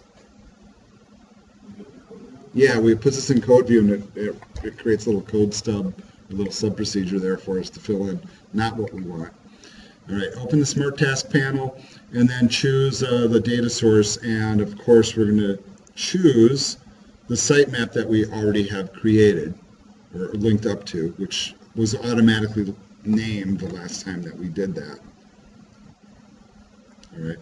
Yeah, it puts us in code view, and it creates a little code stub, a little sub procedure there for us to fill in, not what we want. All right, open the Smart Task panel, and then choose the data source, and of course we're going to choose the sitemap that we already have created, or linked up to, which was automatically named the last time that we did that. All right.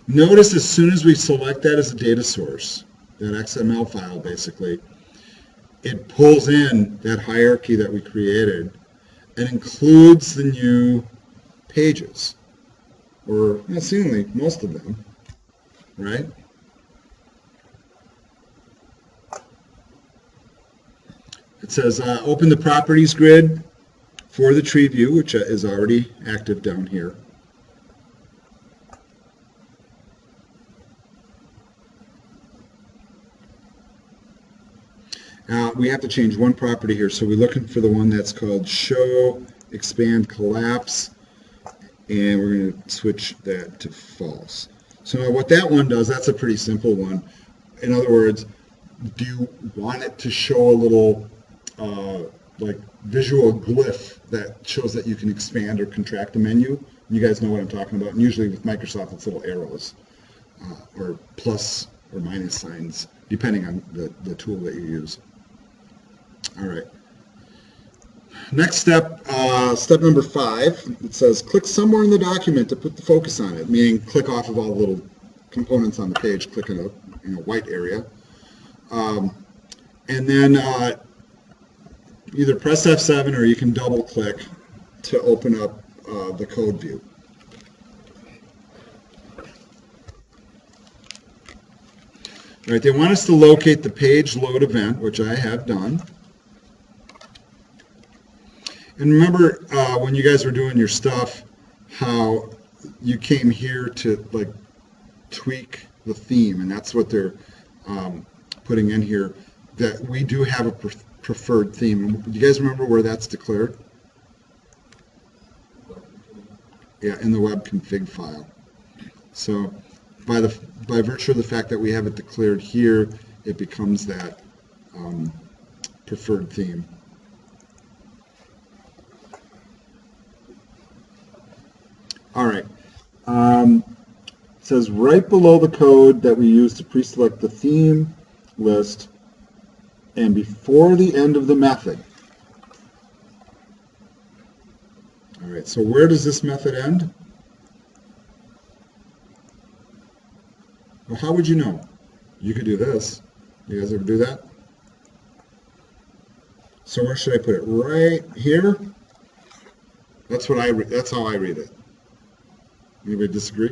Notice as soon as we select that as a data source, that XML file basically, it pulls in that hierarchy that we created and includes the new pages, or seemingly most of them, right? It says open the properties grid for the tree view, which is already active down here. We have to change one property here, so we're looking for the one that's called show expand collapse, and we're going to switch that to false. So now what that one does, that's a pretty simple one. In other words, do you want it to show a little like visual glyph that shows that you can expand or contract a menu? You guys know what I'm talking about. And usually with Microsoft, it's little arrows or plus or minus signs, depending on the tool that you use. All right. Next step, step number 5, it says click somewhere in the document to put the focus on it, meaning click off of all the little components on the page, click in a white area. And then either press F7 or you can double click to open up the code view. All right, they want us to locate the page load event, which I have done. And remember when you guys were doing your stuff, how you came here to like tweak the theme, and that's what they're putting in here, that we do have a preferred theme. Do you guys remember where that's declared? Yeah, in the web config file. So by virtue of the fact that we have it declared here, it becomes that preferred theme. All right. It says right below the code that we use to pre-select the theme list and before the end of the method. All right, so where does this method end? Well, how would you know? You could do this. You guys ever do that? So where should I put it? Right here? That's how I read it. Anybody disagree?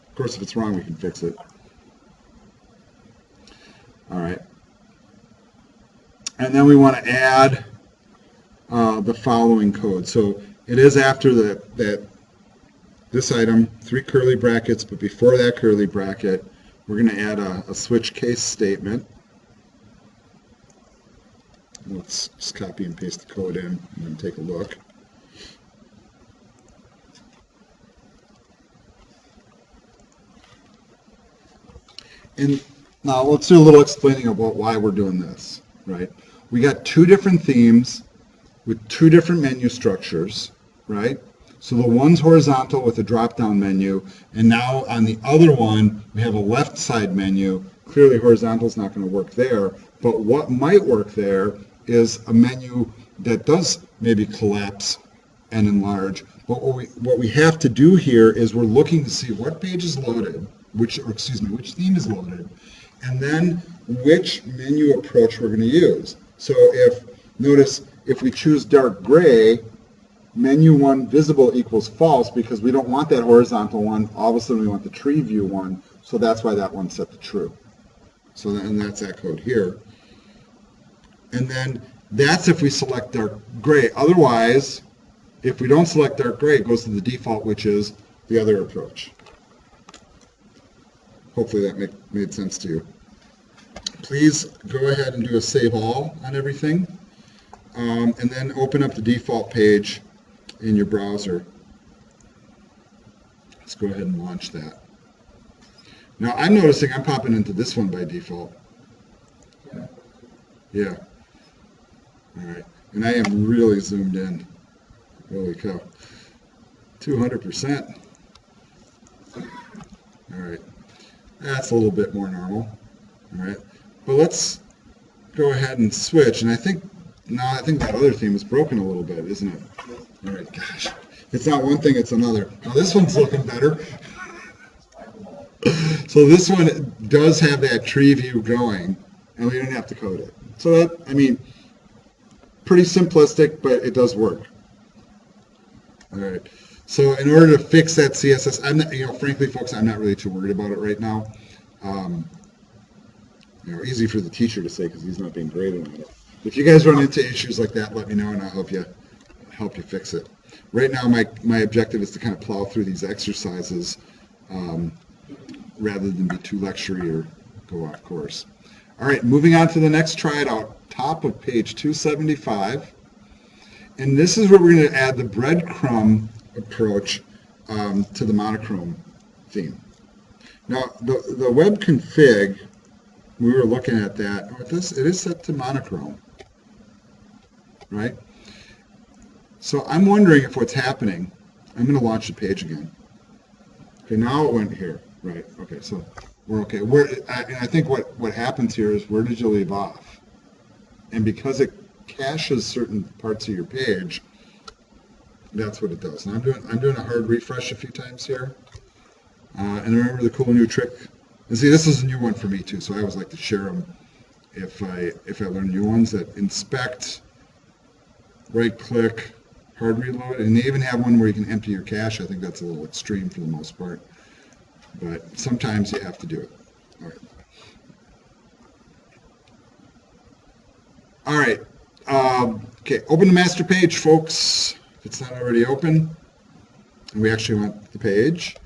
Of course, if it's wrong, we can fix it. All right. And then we want to add the following code. So it is after this item, 3 curly brackets, but before that curly bracket, we're going to add a switch case statement. Let's just copy and paste the code in and then take a look. And now let's do a little explaining about why we're doing this, right? we got two different themes with two different menu structures, right? So the one's horizontal with a drop-down menu, and now on the other one, we have a left side menu. Clearly horizontal is not going to work there, but what might work there is a menu that does maybe collapse and enlarge. But what we have to do here is we're looking to see what page is loaded, which theme is loaded, and then which menu approach we're going to use. So notice if we choose dark gray, menu 1 visible equals false because we don't want that horizontal one. All of a sudden we want the tree view one, so that's why that one's set to true. So and that's that code here. And then that's if we select dark gray. Otherwise, if we don't select dark gray, it goes to the default, which is the other approach. Hopefully that made sense to you. Please go ahead and do a save all on everything, and then open up the default page in your browser. Let's go ahead and launch that. Now I'm noticing I'm popping into this one by default. Yeah. All right. And I am really zoomed in. Holy cow. 200%. All right. That's a little bit more normal. All right. But let's go ahead and switch. And I think that other theme is broken a little bit, isn't it? All right. Gosh. It's not one thing, it's another. Now this one's looking better. So this one does have that tree view going, and we don't have to code it. So that, I mean, pretty simplistic, but it does work. All right. So in order to fix that CSS, I'm not, frankly, folks, I'm not really too worried about it right now. Easy for the teacher to say because he's not being graded on it. If you guys run into issues like that, let me know and I'll help you fix it. Right now, my objective is to kind of plow through these exercises rather than be too lectury or go off course. All right, moving on to the next, try it out. Top of page 275. And this is where we're going to add the breadcrumb approach to the monochrome theme. Now, the web config, we were looking at that. It is set to monochrome, right? So I'm wondering if what's happening, I'm going to launch the page again. Okay, now it went here, right? Okay, so we're okay. And I think what happens here is where did you leave off? And because it caches certain parts of your page, that's what it does. And I'm doing a hard refresh a few times here. And remember the cool new trick. And see, this is a new one for me too, so I always like to share them if I learn new ones. That inspect, right click, hard reload, and they even have one where you can empty your cache. I think that's a little extreme for the most part, but sometimes you have to do it. All right. Okay, open the master page, folks, if it's not already open. And we actually want the page.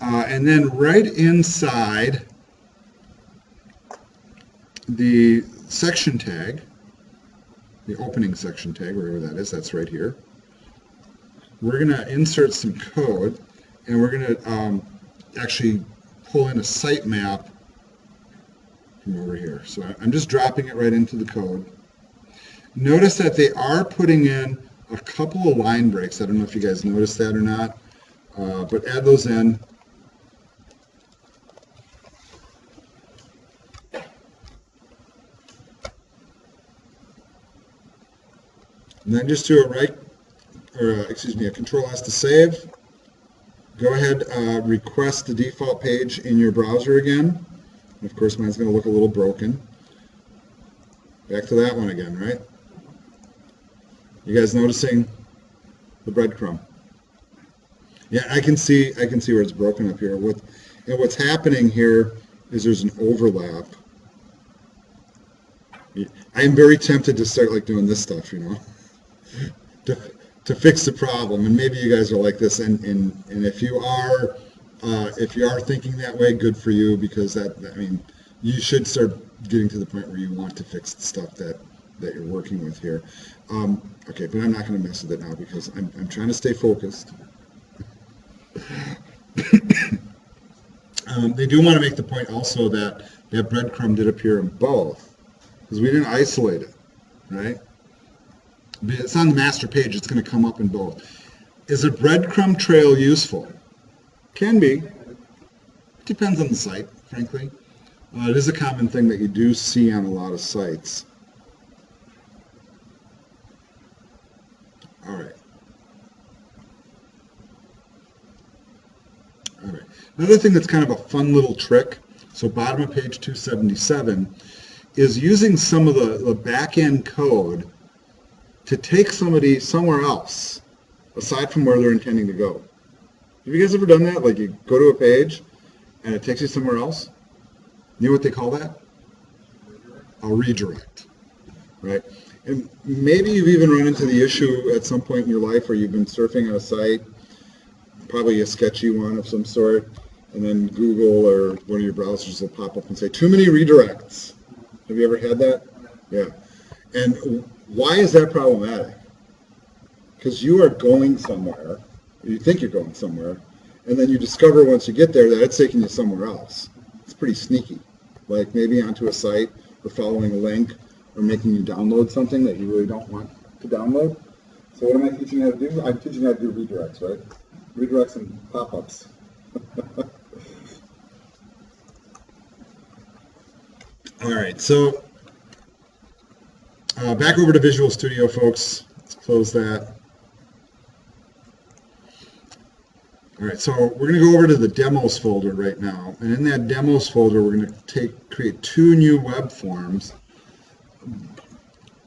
And then right inside the section tag, the opening section tag, wherever that is, that's right here. We're going to insert some code, and we're going to actually pull in a sitemap from over here. So I'm just dropping it right into the code. Notice that they are putting in a couple of line breaks. I don't know if you guys noticed that or not, but add those in. And then just do a Control S to save. Go ahead, request the default page in your browser again. And of course, mine's going to look a little broken. Back to that one again, right? You guys noticing the breadcrumb? Yeah, I can see where it's broken up here. What's happening here is there's an overlap. I am very tempted to start like doing this stuff, to fix the problem. And maybe you guys are like this. And if you are thinking that way, good for you, because you should start getting to the point where you want to fix the stuff that you're working with here. Okay, but I'm not going to mess with it now because I'm trying to stay focused. They do want to make the point also that breadcrumb did appear in both, because we didn't isolate it. right? But it's on the master page. It's going to come up in both. Is a breadcrumb trail useful? Can be. It depends on the site, frankly. It is a common thing that you do see on a lot of sites. All right. All right. Another thing that's kind of a fun little trick, so bottom of page 277, is using some of the back-end code to take somebody somewhere else, aside from where they're intending to go. Have you guys ever done that? Like you go to a page, and it takes you somewhere else? You know what they call that? A redirect, right? And maybe you've even run into the issue at some point in your life where you've been surfing on a site, probably a sketchy one of some sort, and then Google or one of your browsers will pop up and say, too many redirects. Have you ever had that? Yeah. And why is that problematic? Because you are going somewhere, or you think you're going somewhere, and then you discover once you get there that it's taking you somewhere else. It's pretty sneaky. Like maybe onto a site, or following a link, or making you download something that you really don't want to download. So what am I teaching you how to do? I'm teaching you how to do redirects, right? Redirects and pop-ups. All right, so back over to Visual Studio, folks. Let's close that. All right, so we're going to go over to the demos folder right now, and in that demos folder, we're going to create 2 new web forms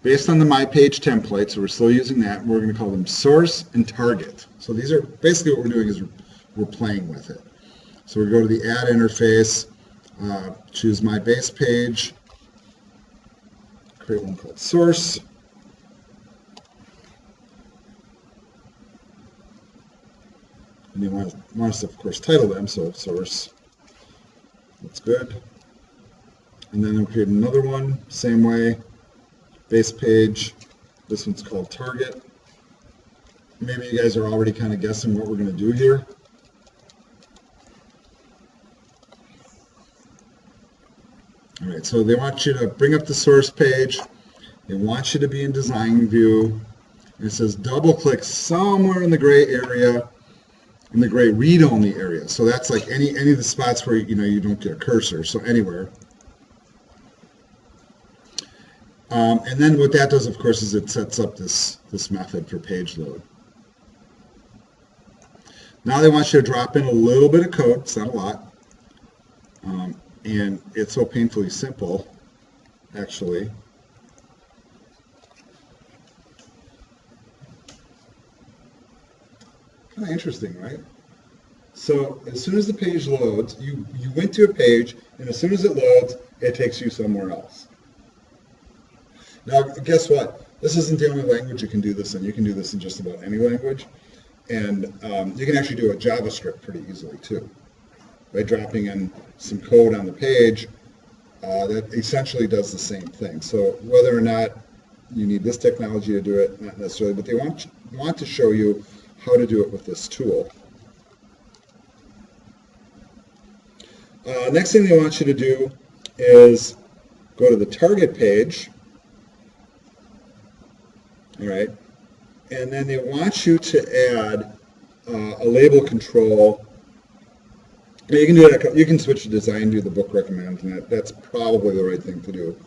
based on the My Page template. So we're still using that. We're going to call them source and target. So these are basically what we're doing is we're playing with it. So we go to the add interface, choose My Base Page, create one called source. And you want us to, of course, title them, so source. That's good. And then we'll create another one, same way, base page. This one's called target. Maybe you guys are already kind of guessing what we're going to do here. All right, so they want you to bring up the source page. They want you to be in design view. And it says double-click somewhere in the gray area, in the gray read-only area. So that's like any of the spots where you don't get a cursor, so anywhere. And then what that does, of course, is it sets up this method for page load. Now they want you to drop in a little bit of code. It's not a lot. And it's so painfully simple, actually. Kind of interesting, right? So as soon as the page loads, you went to a page, and as soon as it loads, it takes you somewhere else. Now, guess what? This isn't the only language you can do this in. You can do this in just about any language. And you can actually do a JavaScript pretty easily, too. By dropping in some code on the page, that essentially does the same thing. So whether or not you need this technology to do it, not necessarily, but they want to show you how to do it with this tool. Next thing they want you to do is go to the target page. All right, and then they want you to add a label control. You can do that. You can switch to design view. The book recommends, and that's probably the right thing to do.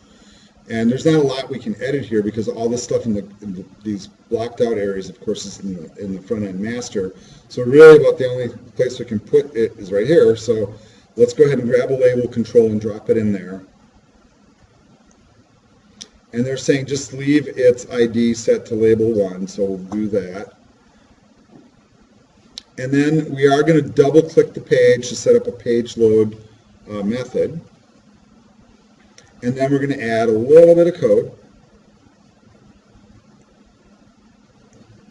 And there's not a lot we can edit here because all this stuff in these blocked out areas, of course, is in the front end master. So really, about the only place we can put it is right here. So let's go ahead and grab a label control and drop it in there. And they're saying just leave its ID set to label 1, so we'll do that. And then we are going to double click the page to set up a page load method. And then we're going to add a little bit of code.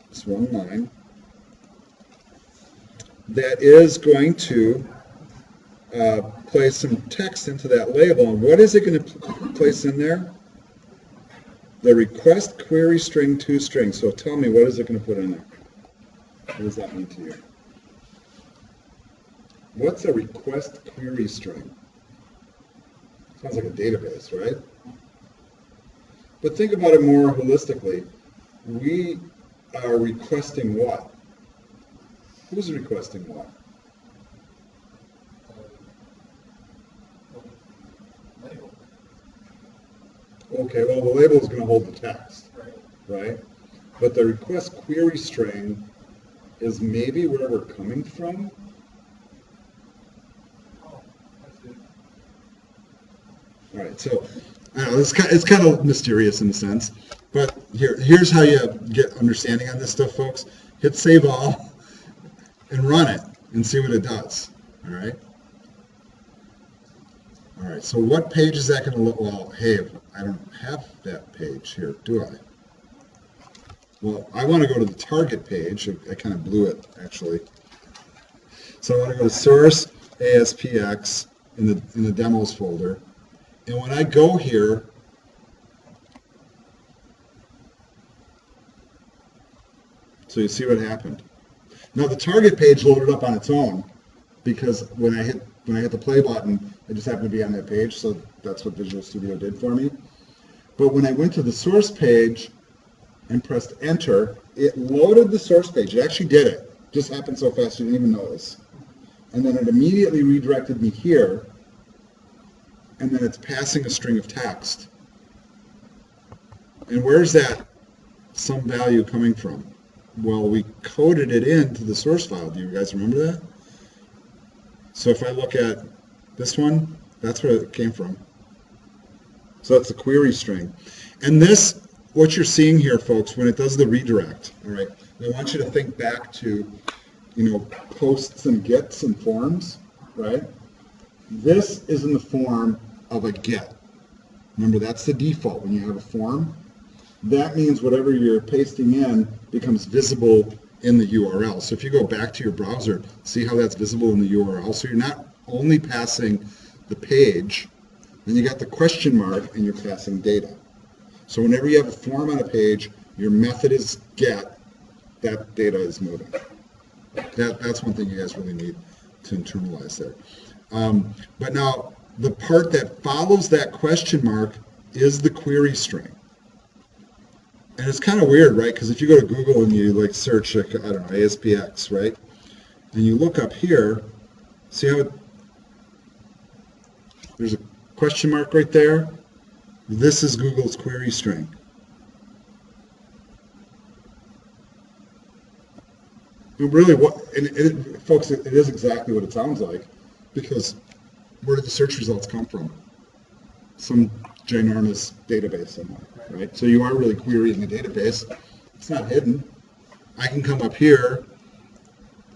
Just one line. That is going to place some text into that label. And what is it going to place in there? The request query string toString. So tell me, what is it going to put in there? What does that mean to you? What's a request query string? Sounds like a database, right? But think about it more holistically. We are requesting what? Who's requesting what?
Label.
Okay, well, the label is going to hold the text,
Right.
right? But the request query string is maybe where we're coming from.
Oh, that's good.
All right, so I don't know, it's kind of mysterious in a sense, but here's how you get understanding on this stuff, folks. Hit save all and run it and see what it does. All right. All right. So what page is that going to look? Well, hey, I don't have that page here, do I? Well, I want to go to the target page. I kind of blew it actually. So I want to go to source ASPX in the demos folder. And when I go here, so you see what happened. Now the target page loaded up on its own because when I hit the play button, I just happened to be on that page, so that's what Visual Studio did for me. But when I went to the source page and pressed enter, it loaded the source page. It actually did it. Just happened so fast you didn't even notice. And then it immediately redirected me here, and then it's passing a string of text. And where's that some value coming from? Well, we coded it into the source file. Do you guys remember that? So if I look at this one, that's where it came from. So that's the query string. And this, what you're seeing here, folks, when it does the redirect, all right, I want you to think back to, posts and gets and forms, right? This is in the form of a get. Remember, that's the default when you have a form. That means whatever you're pasting in becomes visible in the URL. So if you go back to your browser, see how that's visible in the URL. So you're not only passing the page, then you got the question mark and you're passing data. So whenever you have a form on a page, your method is get, that data is moving. That's one thing you guys really need to internalize there. But now the part that follows that question mark is the query string. And it's kind of weird, right? Because if you go to Google and you search, I don't know, Aspx, right? And you look up here, see how there's a question mark right there? This is Google's query string. And really, folks, it is exactly what it sounds like, because where did the search results come from? Some ginormous database somewhere, right? So you are really querying a database. It's not hidden. I can come up here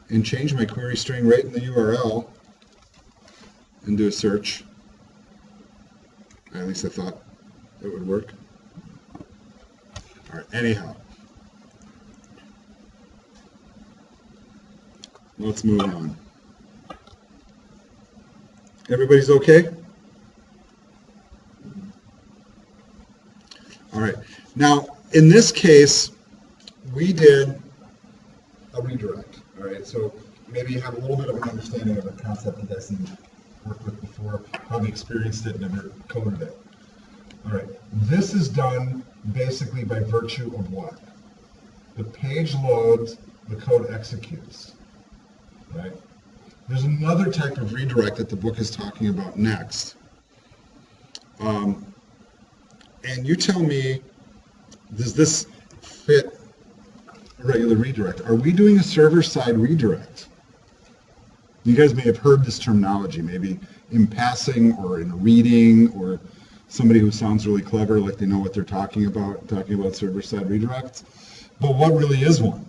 and change my query string right in the URL and do a search. At least I thought it would work. All right, anyhow. Let's move on. Everybody's okay? All right. Now, in this case, we did a redirect. All right. So maybe you have a little bit of an understanding of the concept you guys have worked with before, probably experienced it, never coded it. All right. This is done basically by virtue of what? The page loads, the code executes. Right? There's another type of redirect that the book is talking about next. And you tell me, does this fit a regular redirect? Are we doing a server-side redirect? You guys may have heard this terminology, maybe in passing or in a reading, or somebody who sounds really clever, like they know what they're talking about server-side redirects. But what really is one?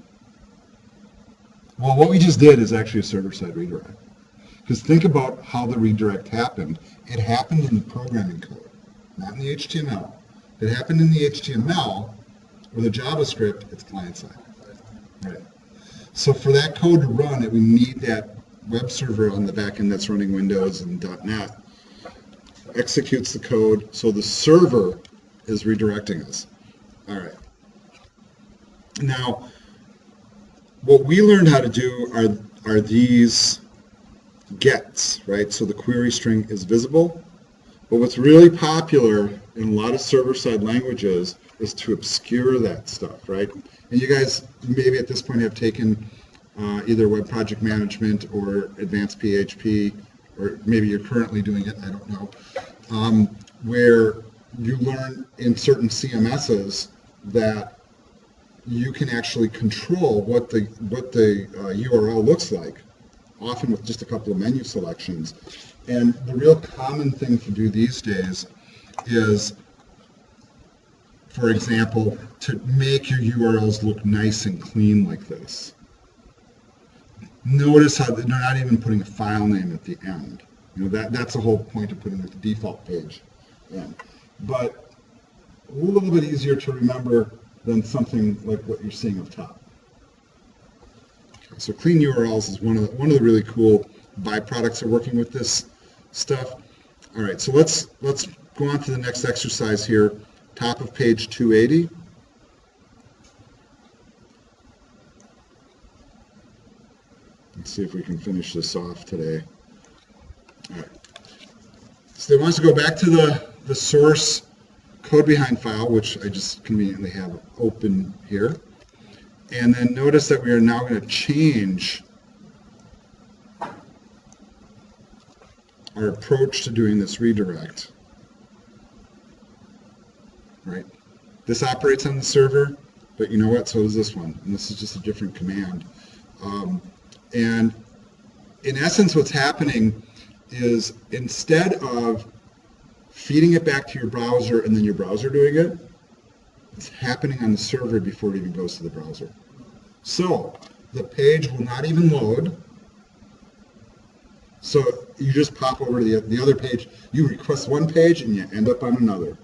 Well, what we just did is actually a server-side redirect. Because think about how the redirect happened. It happened in the programming code, not in the HTML. If it happened in the HTML or the JavaScript, it's client-side. Right. So for that code to run, we need that web server on the back end that's running Windows and .NET. Executes the code, so the server is redirecting us. All right. Now, what we learned how to do are these gets, right? So the query string is visible. But what's really popular in a lot of server-side languages is to obscure that stuff, right? And you guys maybe at this point have taken either web project management or advanced PHP, or maybe you're currently doing it, I don't know, where you learn in certain CMSs that you can actually control what the URL looks like, often with just a couple of menu selections. And the real common thing to do these days is, for example, to make your URLs look nice and clean like this. Notice how they're not even putting a file name at the end. You know, that's the whole point of putting the default page in. But a little bit easier to remember than something like what you're seeing up top. Okay, so clean URLs is one of the really cool byproducts of working with this stuff. All right, so let's go on to the next exercise here. Top of page 280. Let's see if we can finish this off today. All right. So they want us to go back to the source code behind file, which I just conveniently have open here. And then notice that we are now going to change our approach to doing this redirect. Right? This operates on the server, but you know what? So does this one. And this is just a different command. And in essence, what's happening is instead of feeding it back to your browser and then your browser doing it, it's happening on the server before it even goes to the browser. So the page will not even load. So you just pop over to the other page. You request one page and you end up on another.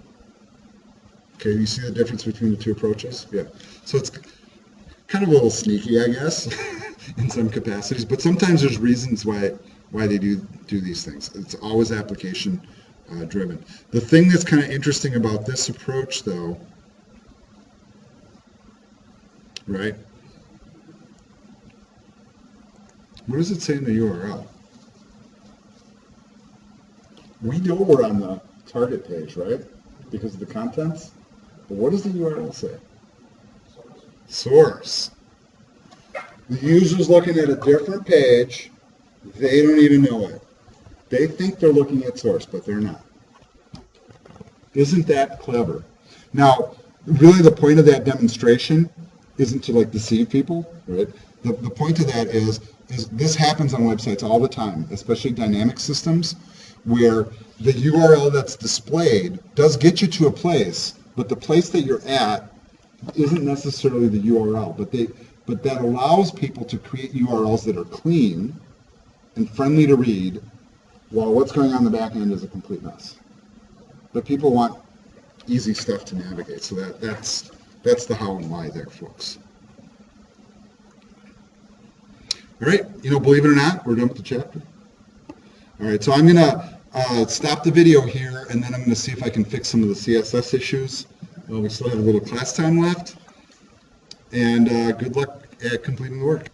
Okay, you see the difference between the two approaches? Yeah. So it's kind of a little sneaky, I guess, in some capacities. But sometimes there's reasons why they do these things. It's always application driven. The thing that's kind of interesting about this approach, though, right? What does it say in the URL? We know we're on the target page, right? Because of the contents. But what does the URL say? Source. The user's looking at a different page. They don't even know it. They think they're looking at source, but they're not. Isn't that clever? Now, really the point of that demonstration isn't to deceive people, right? The point of that is this happens on websites all the time, especially dynamic systems, where the URL that's displayed does get you to a place, but the place that you're at isn't necessarily the URL, but that allows people to create URLs that are clean and friendly to read, while what's going on in the back end is a complete mess. But people want easy stuff to navigate, so that's the how and why there, folks. All right, believe it or not, we're done with the chapter. All right, so I'm going to stop the video here, and then I'm going to see if I can fix some of the CSS issues. We still have a little class time left, and good luck at completing the work.